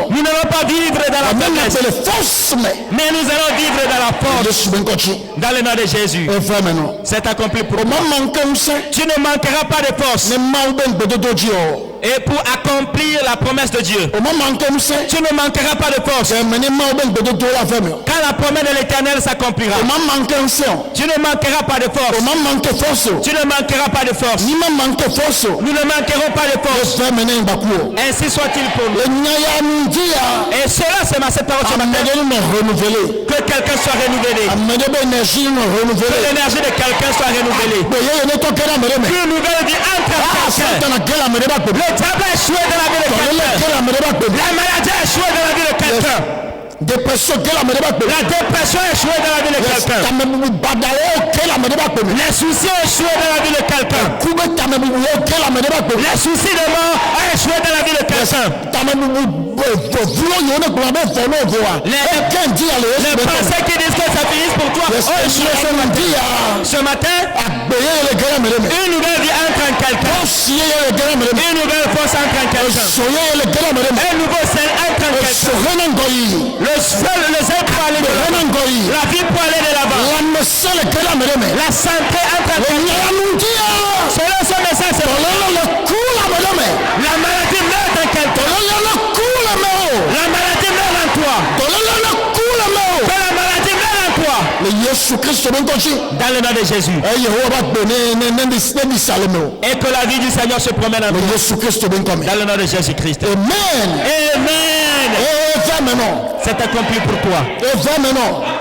Nous n'allons pas vivre dans la faiblesse, mais nous allons vivre dans la force. Dans le nom de Jésus, c'est accompli pour toi. Tu ne manqueras pas de force. Et pour accomplir la promesse de Dieu, tu ne manqueras pas de force. Quand la promesse de l'Éternel s'accomplira, tu ne manqueras pas de force. Tu ne manqueras pas de force. Nous ne manquerons pas de force. Ainsi soit-il pour nous. Et cela, c'est ma cette parole ce matin. Que quelqu'un soit renouvelé. Que l'énergie de quelqu'un soit renouvelée. Une nouvelle vie entre quelqu'un. Le diable a échoué dans la vie de quelqu'un. La maladie a échoué dans la vie de quelqu'un. La dépression a échoué dans la vie de quelqu'un. Les soucis ont échoué dans la vie de quelqu'un. Les soucis de mort ont échoué dans la vie de quelqu'un. Les pensées qui disent que ça finisse pour toi ont échoué ce matin. Une nouvelle vie entre en quelqu'un. Une nouvelle force entre en quelqu'un. Un nouveau sel entre en quelqu'un. Le zèle pour aller de l'avant. La vie pour aller de l'avant. La santé entre en quelqu'un. Selon son message, la maladie meurt en quelqu'un. La maladie meurt en Dans le nom de Jésus. Et que la vie du Seigneur se promène en nous. Dans le nom de Jésus-Christ. Amen. Amen. C'est accompli pour toi.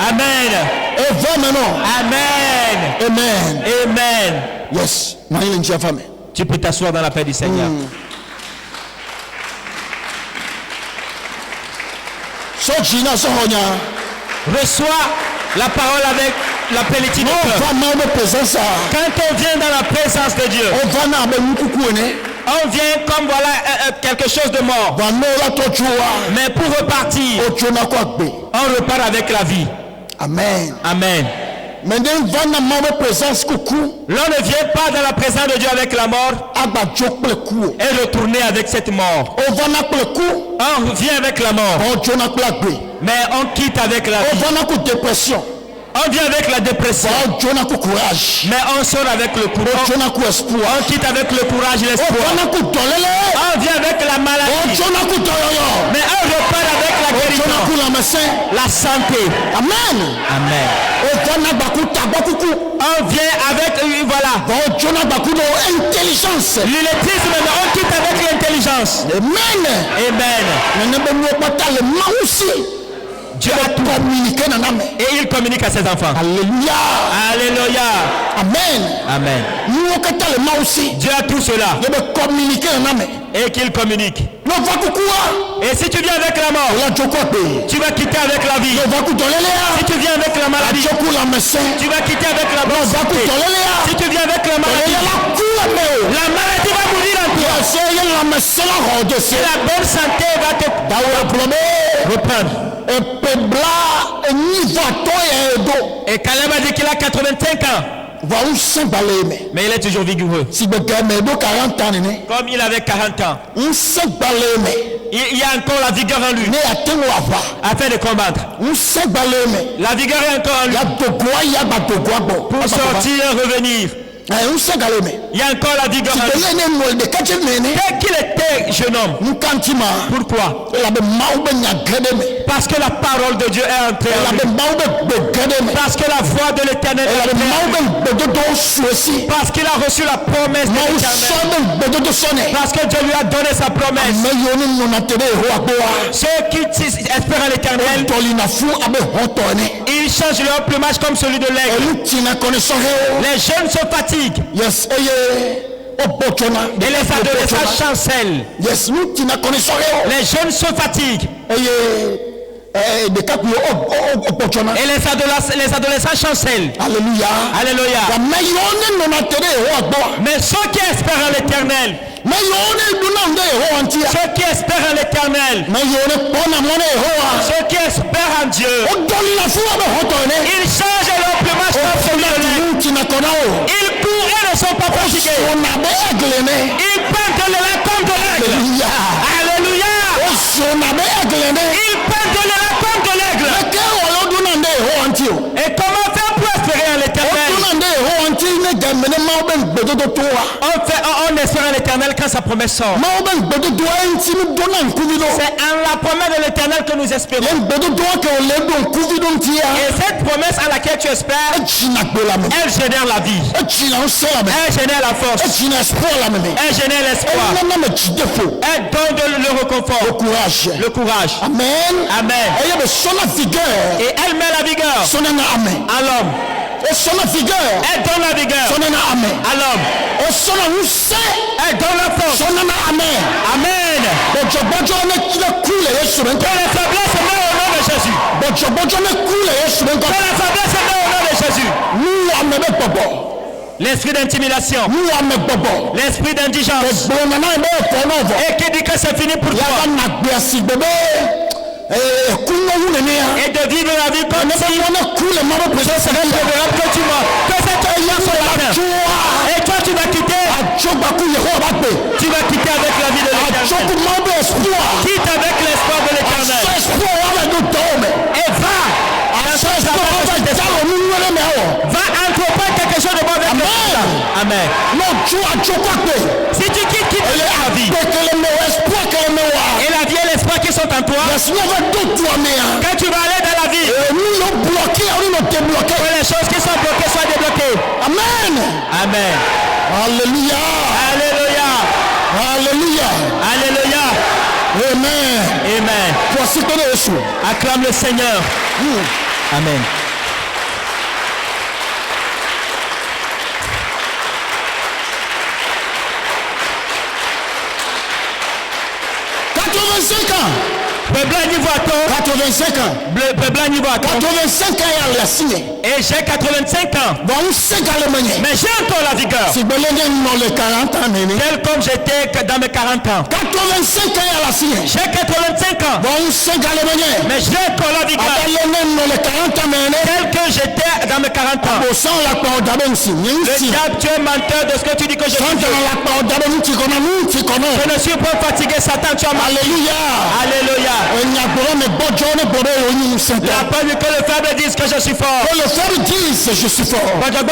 Amen. Amen. Amen. Amen. Yes. Tu peux t'asseoir dans la paix du Seigneur. Reçois la parole avec la plénitude de cœur. Quand on vient dans la présence de Dieu, on vient comme voilà quelque chose de mort. Mais pour repartir, on repart avec la vie. Amen. Amen. L'on ne vient pas dans la présence de Dieu avec la mort et retourner avec cette mort. On vient avec la mort, mais on quitte avec la vie. On vient avec la dépression, mais on sort avec le courage. On quitte avec le courage et l'espoir. On vient avec la maladie, mais on repart avec la guérison, la santé. Amen. Amen. On vient avec, voilà, l'illettrisme, mais on quitte avec l'intelligence. Amen. Amen. Dieu a tout communiqué et il communique à ses enfants. Alléluia. Alléluia. Amen. Amen. Dieu a tout cela et qu'il communique. Et si tu viens avec la mort, tu vas quitter avec la vie. Si tu viens avec la maladie, tu vas quitter avec la bonne santé. Si tu viens avec la maladie, la maladie va mourir en toi. Et la bonne santé va te reprendre. Et Caleb a dit qu'il a 85 ans. Mais il est toujours vigoureux. Comme il avait 40 ans. Il y a encore la vigueur en lui. Afin de combattre. La vigueur est encore en lui. Pour sortir et revenir. Il y a encore la vigueur en lui. Dès qu'il était jeune homme. Pourquoi? Parce que la parole de Dieu est entrée en lui. Parce que la voix de l'Éternel est entrée en lui. Parce qu'il a reçu la promesse de l'Éternel. Parce que Dieu lui a donné sa promesse. Ceux qui espèrent en l'Éternel, ils changent leur plumage comme celui de l'aigle. Les jeunes se fatiguent. Yes. Et les adolescents chancellent. Yes. Les jeunes se fatiguent. Et les adolescents chancellent. Alléluia. Alléluia. Mais ceux qui espèrent en l'Éternel, ceux qui espèrent en l'Éternel, ceux qui espèrent en Dieu, ils changent leur plumage comme celui de l'aigle. Ils courent et ne sont pas fatigués. Ils peinent de l'élan comme de l'aigle. Alléluia. Ils peinent de l'élan comme de l'aigle. Et comment faire pour espérer en l'Éternel? On espère en l'Éternel quand sa promesse sort. C'est en la promesse de l'Éternel que nous espérons. Et cette promesse à laquelle tu espères, elle génère la vie. Elle génère la force. Elle génère l'espoir. Elle donne le réconfort. Le courage. Amen. Amen. Et elle met la vigueur à l'homme. Elle donne la vigueur à l'homme. Elle donne la force. Amen. Que la faiblesse se met au nom de Jésus. Que la faiblesse se met au nom de Jésus. L'esprit d'intimidation, l'esprit d'indigence, et qui dit que c'est fini pour toi, et de vivre la vie comme si ce serait préférable que tu meurs. Que cette heure soit la fin. Et toi tu vas quitter. Tu vas quitter avec la vie de l'Éternel. Quitte avec l'espoir de l'Éternel. Et va entreprendre quelque chose de bon avec le Amen. Si tu quittes la vie. Et la vie et l'espoir qui sont en toi. Quand tu vas aller dans la vie, que les choses qui sont bloquées soient débloquées. Amen. Amen. Alléluia. Alléluia. Alléluia. Alléluia. Amen. Amen. Voici ton Jésus. Acclame le Seigneur. Amen. Peuple niveau à toi. 85 ans. Peuple niveau à toi. 85 ans il a signé. Et j'ai 85 ans. Bon, on sait qu'à Mais j'ai encore la vigueur. Si vous voulez les 40 ans, Tel comme j'étais dans mes 40 ans. 85 ans il a signé. J'ai 85 ans. Bon, on sait qu'à Mais j'ai encore la vigueur. les 40 ans, Tel que j'étais dans mes 40 ans. au sang la parole d'abord aussi. Le diable, tu es menteur de ce que tu dis que je suis. La parole d'abord, tu connais. Je ne suis pas fatigué, Satan, tu as mal. Alléluia. Alléluia. La peur que le faible dise que je suis fort. Que le faible dise je suis fort. Que le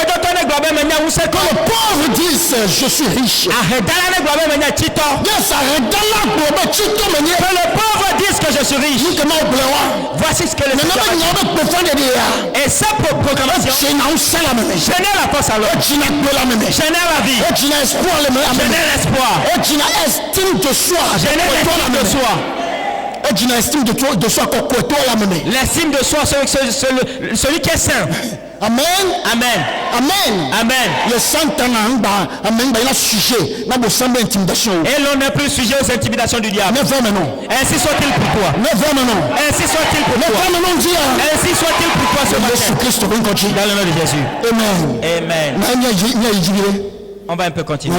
pauvre dise je suis riche. Que le pauvre dise que je suis riche. Voici ce que le Seigneur. Et sa proclamation génère la force à l'homme. Génère la vie. Génère l'espoir. Estime de soi. Génère l'estime de soi. Estime de soi l'estime de soi, celui qui est saint. Amen. Amen. Amen. Amen. Le sujet. Et l'on n'est plus sujet aux intimidations du diable. Ainsi soit-il pour toi. Ainsi soit-il pour toi. Ainsi soit-il pour toi ce matin. Dans le nom de Jésus. Amen. Amen. On va un peu continuer.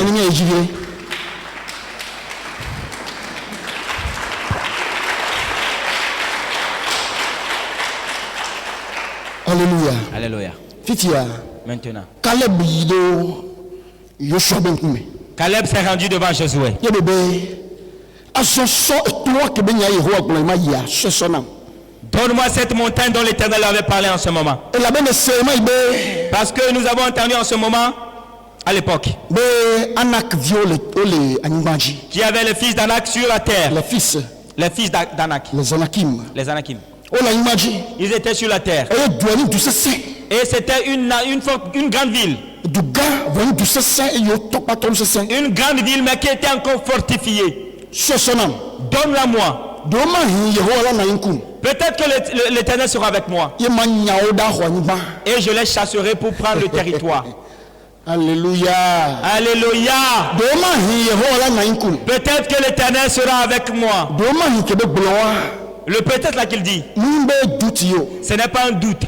Alléluia. Alléluia. Fitia. Maintenant. Caleb yido Yoshua benkume. Caleb s'est rendu devant Josué. Ye bébé. Asoso toi que benya Yehova glorima ya sesona. Donne-moi cette montagne dont l'Éternel avait parlé en ce moment. Et la benne seulement parce que nous avons entendu en ce moment à l'époque Anak viole ole animaji. Qui avait le fils d'Anak sur la terre. Les fils d'Anak. Les Anakim. Ils étaient sur la terre. Et c'était une grande ville. Une grande ville mais qui était encore fortifiée. Donne-la moi. Peut-être que l'Éternel sera avec moi. Et je les chasserai pour prendre le territoire. Alléluia. Alléluia. Peut-être que l'Éternel sera avec moi. Le peut-être là qu'il dit. Ce n'est pas un doute.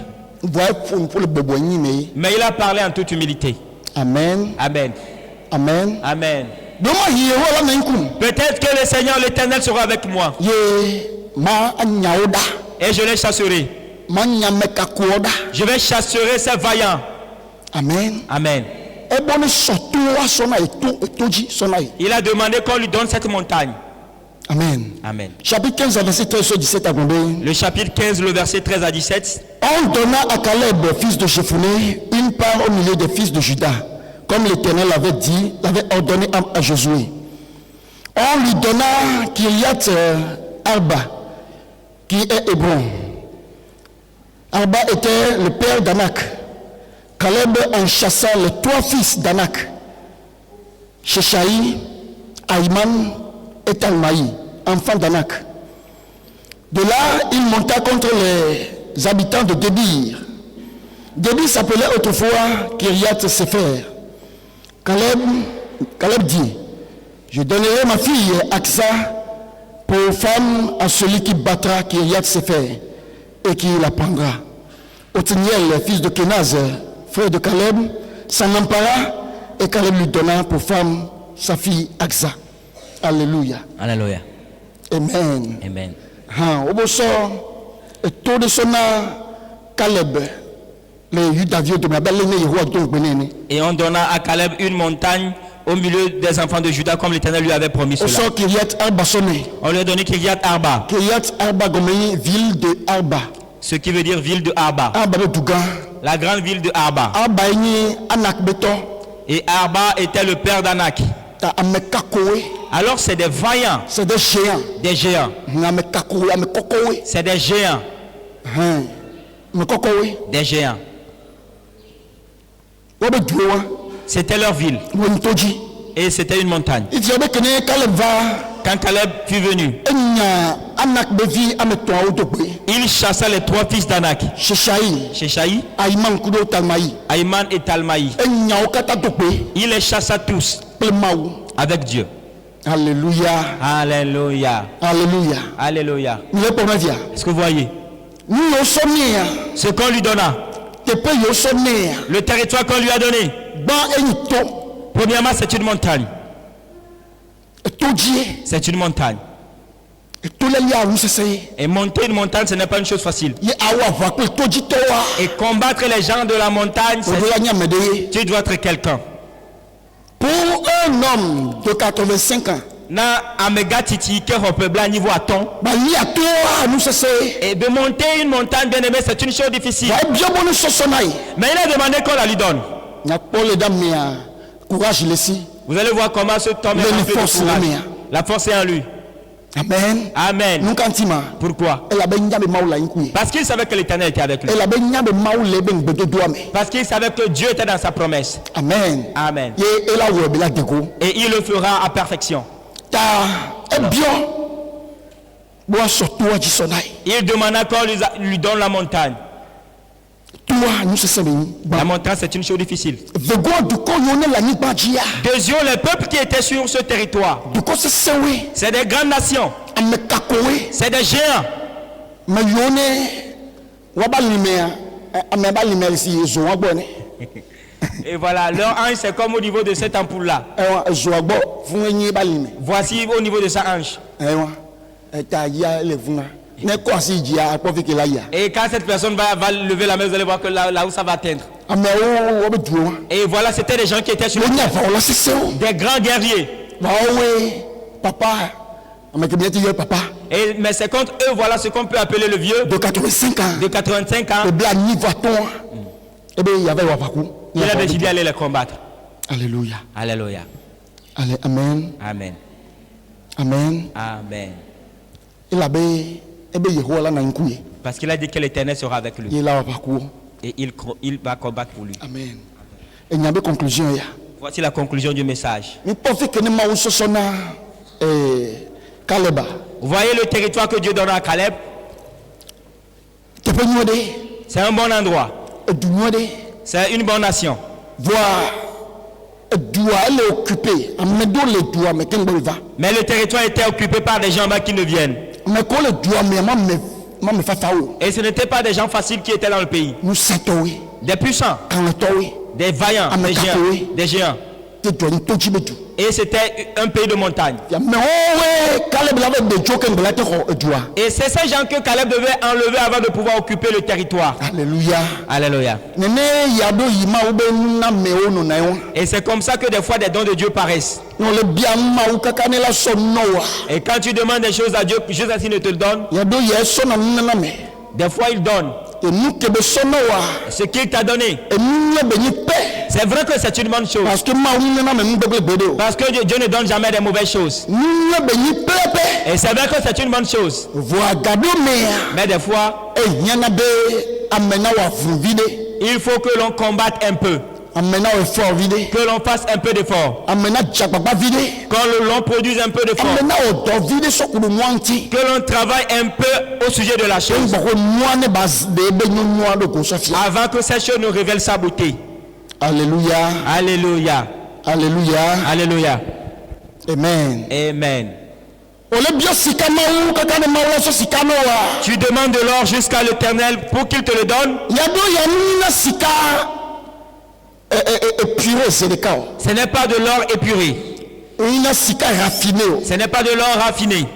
Mais il a parlé en toute humilité. Amen. Amen. Amen. Amen. Peut-être que le Seigneur l'Éternel sera avec moi. Et je les chasserai. Je vais chasserai ces vaillants. Amen. Amen. Il a demandé qu'on lui donne cette montagne. Amen. Amen. Chapitre 15, verset 13 à 17 à Gombe. Le chapitre 15, le verset 13 à 17. On donna à Caleb, fils de Jephuné, une part au milieu des fils de Juda, comme l'Éternel avait dit, l'avait ordonné à Josué. On lui donna Kiriath Arba, qui est Hébron. Arba était le père d'Anak. Caleb en chassa les trois fils d'Anak, Sheshaï, Aïman et Talmaï, enfants d'Anak. De là, il monta contre les habitants de Débir. Débir s'appelait autrefois Kiriath Sefer. Caleb dit, je donnerai ma fille Aksa pour femme à celui qui battra Kiriath Sefer et qui la prendra. Othniel, fils de Kenaz, frère de Caleb, s'en empara et Caleb lui donna pour femme sa fille Aksa. Alléluia. Alléluia. Amen. Amen. Oboso tout de sona Caleb le Yudavieux de Mabel ne. Et on donna à Caleb une montagne au milieu des enfants de Juda comme l'Éternel lui avait promis cela. On lui a donné Kiriath Arba. Kiriath Arba gomé ville de Arba. Ce qui veut dire ville de Arba. Arba de Douga. La grande ville de Arba. Arba Anak beto. Et Arba était le père d'Anak. Alors c'est des vaillants. C'est des géants. Des géants. C'est des géants. Des géants. C'était leur ville. Et c'était une montagne. Quand Caleb fut venu, il chassa les 3 fils d'Anak, Sheshaï, Aïman et Talmaï. Il les chassa tous avec Dieu. Alléluia. Alléluia. Alléluia. Alléluia. Est-ce que vous voyez ce qu'on lui donna, le territoire qu'on lui a donné? Premièrement, c'est une montagne. C'est une montagne. Et monter une montagne, ce n'est pas une chose facile. Et combattre les gens de la montagne, tu dois être quelqu'un. Pour un homme de 85 ans, na amega titi que repebla niveau à ton et de monter une montagne, bien aimé, c'est une chose difficile. Mais il a demandé qu'on la lui donne. Vous allez voir comment ce homme est la force est en lui. Amen. Amen. Pourquoi? Parce qu'il savait que l'Éternel était avec lui. Parce qu'il savait que Dieu était dans sa promesse. Amen. Amen. Et il le fera à perfection. Il demanda qu'on lui donne la montagne. La montagne, c'est une chose difficile. Deuxièmement, les peuples qui étaient sur ce territoire, c'est des grandes nations, c'est des géants. Et voilà, leur hanche, c'est comme au niveau de cette ampoule-là. Voici au niveau de sa hanche. Et quand cette personne va lever la main, vous allez voir que là où ça va atteindre. Et voilà, c'était des gens qui étaient sur des grands guerriers. Mais c'est contre eux, voilà ce qu'on peut appeler le vieux de 85 ans. Il a décidé d'aller les combattre. Alléluia. Alléluia. Amen. Amen. Amen. Amen. Parce qu'il a dit que l'Éternel sera avec lui. Et il va combattre pour lui. Amen. Voici la conclusion du message. Vous voyez le territoire que Dieu donne à Caleb? C'est un bon endroit. C'est une bonne nation. Mais le territoire était occupé par des gens qui ne viennent. Et ce n'étaient pas des gens faciles qui étaient dans le pays. Des puissants, des vaillants, des géants. Et c'était un pays de montagne. Et c'est ces gens que Caleb devait enlever avant de pouvoir occuper le territoire. Alléluia. Alléluia. Et c'est comme ça que des fois des dons de Dieu paraissent. Et quand tu demandes des choses à Dieu, Jésus ainsi ne te le donne. Des fois il donne ce qu'il t'a donné. C'est vrai que c'est une bonne chose. Parce que Dieu ne donne jamais des mauvaises choses. Et c'est vrai que c'est une bonne chose. Mais des fois, il faut que l'on combatte un peu. Que l'on fasse un peu d'effort. Que l'on produise un peu d'effort. Que l'on travaille un peu au sujet de la chose. Avant que cette chose nous révèle sa beauté. Alléluia. Alléluia. Alléluia. Alléluia. Amen. Amen. Tu demandes de l'or jusqu'à l'Éternel pour qu'il te le donne. Ce n'est pas de l'or épuré. Ce n'est pas de l'or raffiné.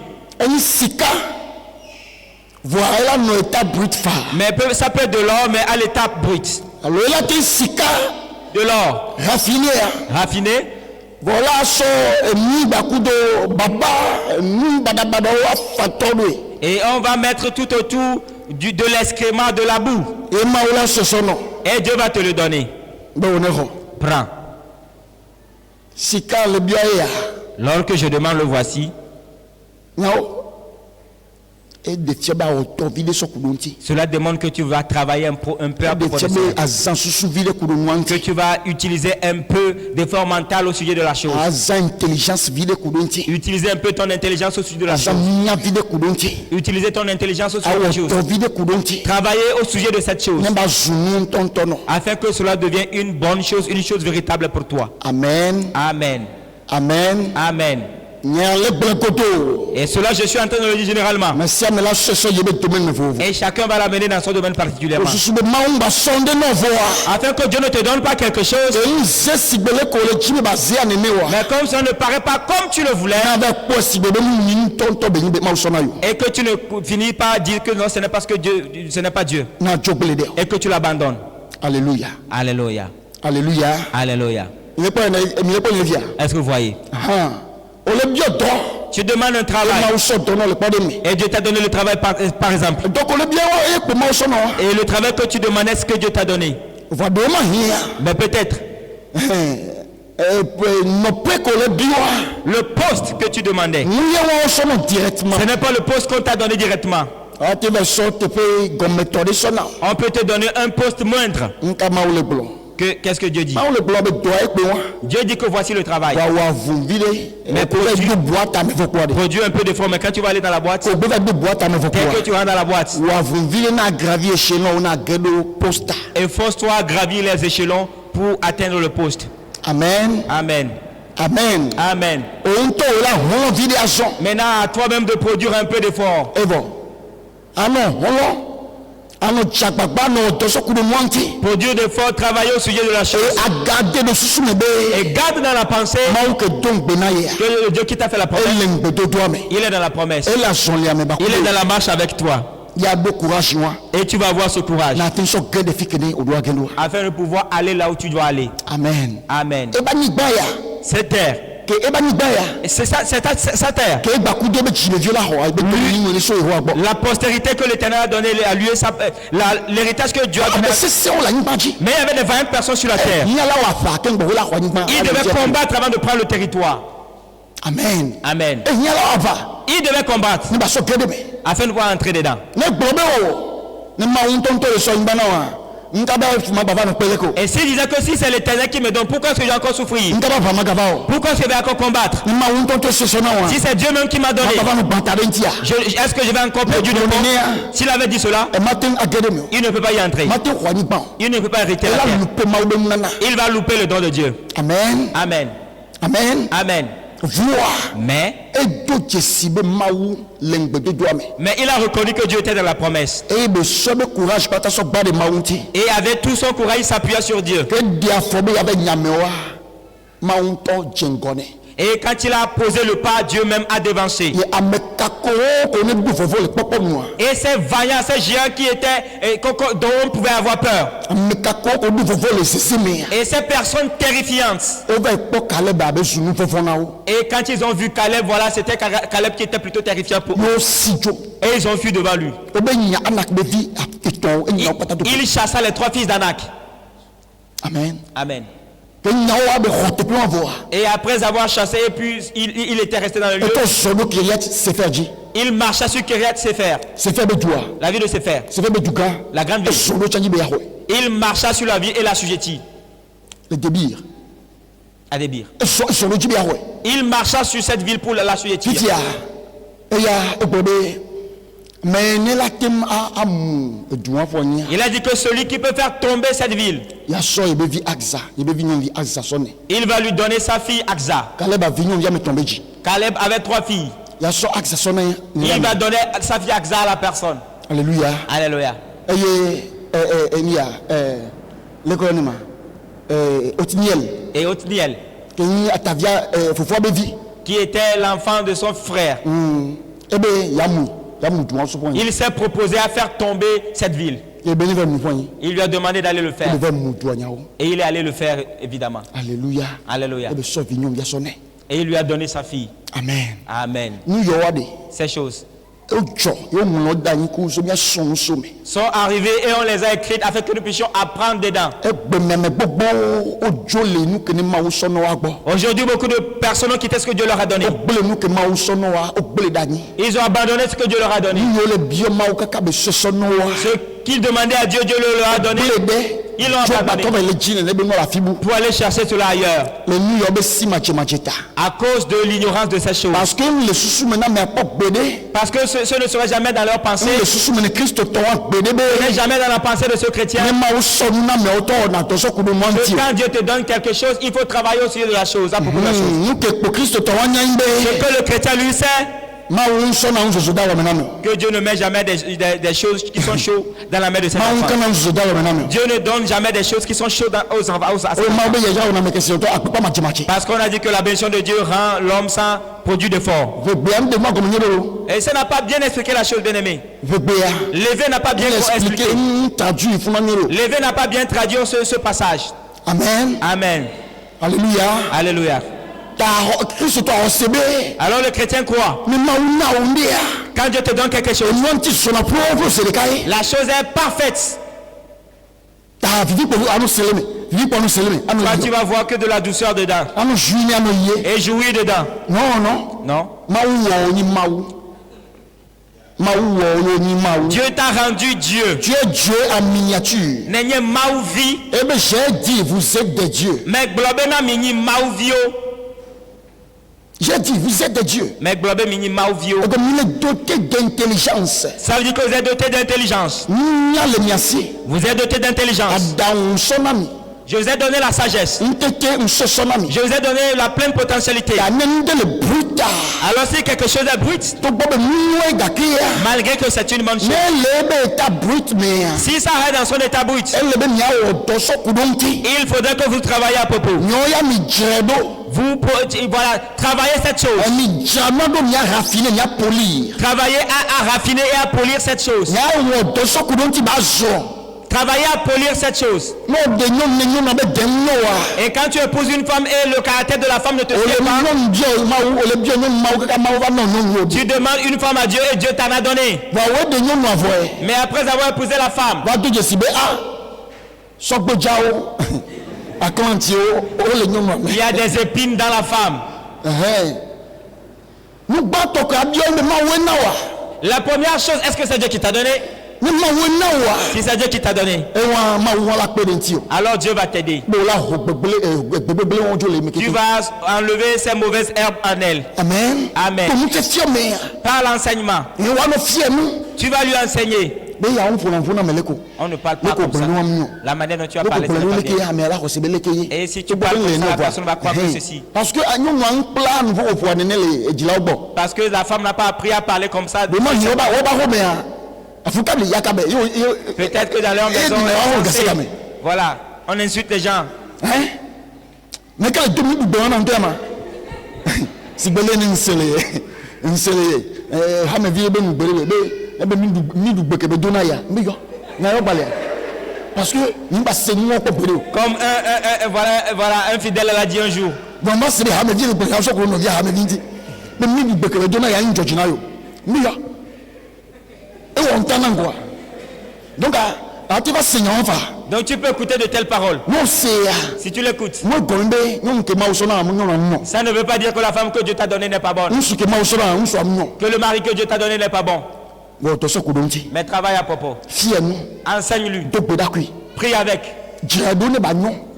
Mais ça peut être de l'or, mais à l'état brut. De l'or raffiné. Et on va mettre tout autour de l'excrément, de la boue. Et Dieu va te le donner. Prends. L'or que je demande, le voici. et de tiaba auto vide so kudonti. Cela demande que tu vas travailler un peu à propos de cela. Que tu vas utiliser un peu d'effort mental au sujet de la chose. Utiliser un peu ton intelligence au sujet de la chose. Utiliser ton intelligence au sujet de la chose. Travailler au sujet de cette chose. Afin que cela devienne une bonne chose, une chose véritable pour toi. Amen. Amen. Amen. Amen. Et cela, je suis en train de le dire généralement. Et chacun va l'amener dans son domaine particulièrement. Afin que Dieu ne te donne pas quelque chose. Mais comme ça ne paraît pas comme tu le voulais. Et que tu ne finis par dire que non, ce n'est pas Dieu, ce n'est pas Dieu. Et que tu l'abandonnes. Alléluia. Alléluia. Alléluia. Alléluia. Est-ce que vous voyez? Tu demandes un travail et Dieu t'a donné le travail par exemple. Et le travail que tu demandais, est-ce que Dieu t'a donné? Mais peut-être le poste que tu demandais, ce n'est pas le poste qu'on t'a donné directement. On peut te donner un poste moindre. Qu'est-ce que Dieu dit? Dieu dit que voici le travail. Mais produis un peu d'effort. Mais quand tu vas aller dans la boîte, dès que tu rentres dans la boîte, efforce-toi à gravir les échelons pour atteindre le poste. Amen. Amen. Amen. Amen. Maintenant, à toi-même de produire un peu d'effort. Produire d'efforts, travailler au sujet de la chose. Et garde dans la pensée que le Dieu qui t'a fait la promesse, il est dans la promesse. Il est dans la marche avec toi. Et tu vas avoir ce courage afin de pouvoir aller là où tu dois aller. Amen. Amen. Cette terre. C'est sa terre. La postérité que l'Éternel a donnée à lui, l'héritage que Dieu a donné. Mais il y avait des vaillantes personnes sur la terre. Il devait combattre avant de prendre le territoire. Amen. Amen. Il devait combattre afin de pouvoir entrer dedans. Et s'il disait que si c'est l'Éternel qui me donne, pourquoi est-ce que j'ai encore souffrir? Pourquoi est-ce que je vais encore combattre? Si c'est Dieu même qui m'a donné, est-ce que je vais encore produire de bon? S'il avait dit cela, il ne peut pas y entrer. Il ne peut pas hériter la terre. Il va louper le don de Dieu. Amen. Amen. Amen. Amen. Mais il a reconnu que Dieu était dans la promesse. Et avec tout son courage, il s'appuya sur Dieu. Et quand il a posé le pas, Dieu même a devancé. Et ces vaillants, ces géants qui étaient, dont on pouvait avoir peur. Et ces personnes terrifiantes. Et quand ils ont vu Caleb, voilà, c'était Caleb qui était plutôt terrifiant pour eux. Et ils ont fui devant lui. Il chassa les 3 fils d'Anak. Amen. Amen. Et après avoir chassé, puis il était resté dans le lieu. Il marcha sur Kiriath Sefer. La ville de Sefer. La grande ville. Il marcha sur la ville et l'assujettit. À Débir. Il marcha sur cette ville pour l'assujettir. Il a dit que celui qui peut faire tomber cette ville, il va lui donner sa fille Aksa. Caleb avait 3 filles. Il va donner sa fille Aksa à la personne. Alléluia. Alléluia. Et Othniel, qui était l'enfant de son frère. Il s'est proposé à faire tomber cette ville. Il lui a demandé d'aller le faire. Et il est allé le faire, évidemment. Alléluia. Alléluia. Et il lui a donné sa fille. Amen. Amen. Ces choses. sont arrivées et on les a écrites afin que nous puissions apprendre dedans. Aujourd'hui, beaucoup de personnes ont quitté ce que Dieu leur a donné. Ils ont abandonné ce que Dieu leur a donné. Ce qu'ils demandaient à Dieu, Dieu leur a donné. Ils l'ont abandonné pour aller chercher cela ailleurs. À cause de l'ignorance de ces choses. Parce que ce ne serait jamais dans leur pensée. Ce n'est jamais dans la pensée de ce chrétien. Que quand Dieu te donne quelque chose, il faut travailler au sujet de la chose. À propos de la chose. Ce que le chrétien lui sait. Que Dieu ne met jamais des choses qui sont chaudes dans la main de ses enfants. Dieu ne donne jamais des choses qui sont chaudes aux enfants. Parce qu'on a dit que la bénédiction de Dieu rend l'homme sans produit d'effort. Et ça n'a pas bien expliqué la chose, bien-aimé. Lévé n'a pas bien expliqué. Lévé n'a pas bien traduit ce passage. Amen. Amen. Alléluia. Alléluia. Alors le chrétien croit. Quand Dieu te donne quelque chose, la chose est parfaite. Toi, tu vas voir que de la douceur dedans. Et jouir dedans. Non. Dieu t'a rendu Dieu. Tu es Dieu en miniature. Eh bien, j'ai dit, vous êtes des dieux. J'ai dit, vous êtes des dieux. Mais il est doté d'intelligence. Ça veut dire que vous êtes doté d'intelligence. Vous êtes doté d'intelligence. Je vous ai donné la sagesse. Je vous ai donné la pleine potentialité. Alors si quelque chose est brut, malgré que c'est une bonne chose, si ça reste dans son état brut, il faudrait que vous travaillez à propos. Vous travaillez cette chose. Travaillez à raffiner et à polir cette chose. Travailler à polir cette chose. Et quand tu épouses une femme et le caractère de la femme ne te suit pas, tu demandes une femme à Dieu et Dieu t'en a donné. Mais après avoir épousé la femme, il y a des épines dans la femme. La première chose, est-ce que c'est Dieu qui t'a donné? Si c'est Dieu qui t'a donné, alors Dieu va t'aider. Tu vas enlever ces mauvaises herbes en elle. Amen. Amen. Par l'enseignement, tu vas lui enseigner. On ne parle pas comme ça. La manière dont tu as parlé, c'est pas bien. Et si tu parles comme ça, la personne va croire que ceci. Parce que la femme n'a pas appris à parler comme ça. Peut-être que dans leur maison, voilà, on insulte les gens. Parce que comme voilà, un fidèle l'a dit un jour. Donc tu peux écouter de telles paroles. Si tu l'écoutes, ça ne veut pas dire que la femme que Dieu t'a donnée n'est pas bonne. Que le mari que Dieu t'a donné n'est pas bon. Mais travaille à propos. Enseigne-lui. Prie avec.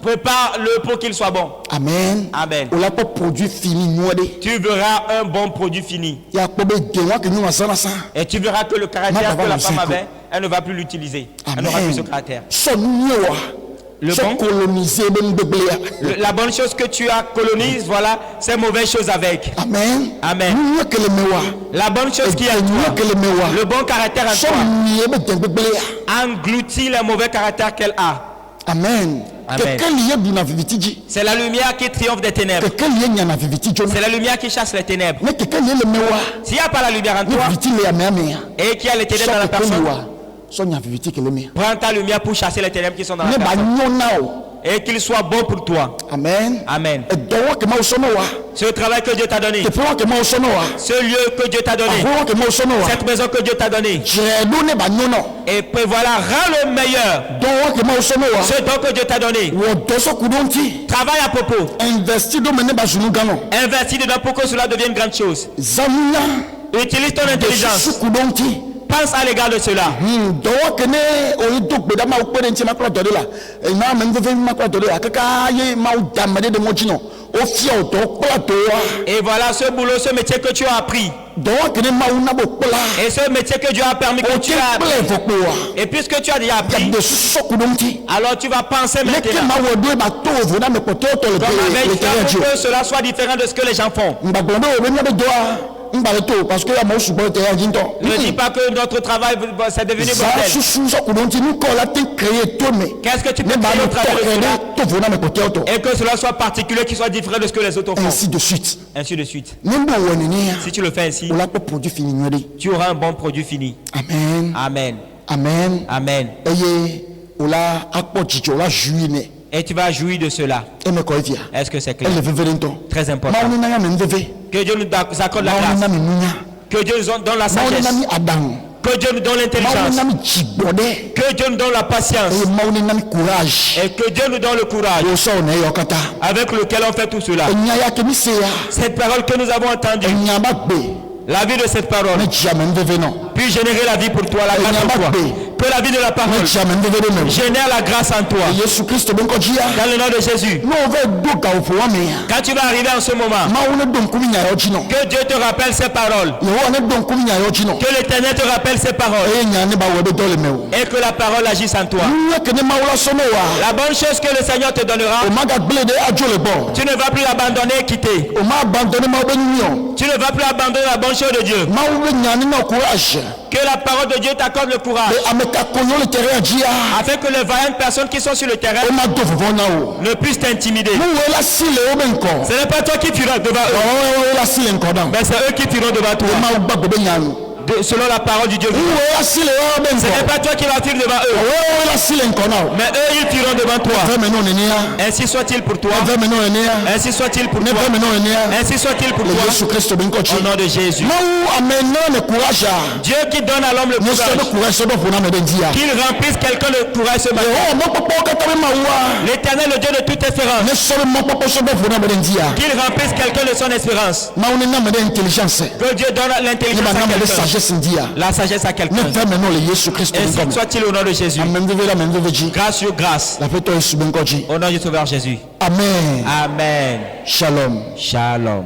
Prépare-le pour qu'il soit bon. Amen. Amen. Tu verras un bon produit fini. Et tu verras que le caractère que la femme avait, elle ne va plus l'utiliser. Elle n'aura plus ce caractère. La bonne chose que tu as colonise, voilà, c'est mauvaise chose avec. Amen. Amen. La bonne chose qui est en toi, le bon caractère en toi, engloutit le mauvais caractère qu'elle a. Amen. C'est la lumière qui triomphe des ténèbres. C'est la lumière qui chasse les ténèbres. S'il n'y a pas la lumière en toi et qu'il y a les ténèbres dans la personne, prends ta lumière pour chasser les ténèbres qui sont dans la personne. Et qu'il soit bon pour toi. Amen. Amen. Et donc que moi au sono wa. Ce travail que Dieu t'a donné. Et pour que moi au sono wa. Ce lieu que Dieu t'a donné. Pour que moi au sono wa. Cette maison que Dieu t'a donnée. J'ai donné ba nono. Et puis voilà, rends le meilleur. Donc que moi au sono wa. Ce don que Dieu t'a donné. Wo doso kudonti. Travaille à propos. Investi do mene ba zunu gano. Investis dedans pour que cela devienne grande chose. Zamuna. Utilise ton intelligence. Kudonti. Pense à l'égard de cela. Donc que ne o do gbe da ma o pe nti ma kro do la. E na me nve ma kro do la. Kaka ye ma o damade de mojino. O fi o do plateau. Et voilà ce boulot, ce métier que tu as appris. Donc que ne ma o na bo pla. Et ce métier que Dieu a permis que tu as appris. Et puisque tu as déjà appris, alors tu vas penser maintenant. Comme avec Dieu, pour que cela soit différent de ce que les gens font. Ne dis pas que notre travail c'est devenu bordel. Qu'est-ce que tu peux créer au travers de cela? Et que cela soit particulier, qu'il soit différent de ce que les autres font. Ainsi de suite. Ainsi de suite. Si tu le fais ainsi, tu auras un bon produit fini. Amen. Amen. Amen. Amen. Et tu vas jouir de cela. Est-ce que c'est clair? Très important. Que Dieu nous accorde la grâce. Que Dieu nous donne la sagesse. Que Dieu nous donne l'intelligence. Que Dieu nous donne la patience. Et que Dieu nous donne le courage avec lequel on fait tout cela. Cette parole que nous avons entendue, la vie de cette parole, puis générer la vie pour toi, la grâce en toi. Que la vie de la parole génère la grâce en toi. Dans le nom de Jésus. Quand tu vas arriver en ce moment, que Dieu te rappelle ses paroles. Que l'Éternel te rappelle ses paroles. Et que la parole agisse en toi. La bonne chose que le Seigneur te donnera, tu ne vas plus l'abandonner et quitter. Tu ne vas plus abandonner la bonne chose de Dieu. Que la parole de Dieu t'accorde le courage. Afin que les vaillantes personnes qui sont sur le terrain ne puissent t'intimider. Ce n'est pas toi qui fuiras devant eux. Mais c'est eux qui fuiront devant toi. Selon la parole du Dieu. Ce n'est pas toi qui vas fuir devant eux. Mais eux ils fuiront devant toi. Ainsi soit-il pour toi. Ainsi soit-il pour toi. Ainsi soit-il pour toi. Au nom de Jésus. Dieu qui donne à l'homme le courage. Qu'il remplisse quelqu'un de courage ce matin. L'Éternel, le Dieu de toute espérance. Qu'il remplisse quelqu'un de son espérance. Que Dieu donne l'intelligence à quelqu'un. La sagesse à quelqu'un. Ainsi soit-il au nom de Jésus. Grâce sur grâce. Au nom du Sauveur Jésus. Amen. Amen. Shalom. Shalom.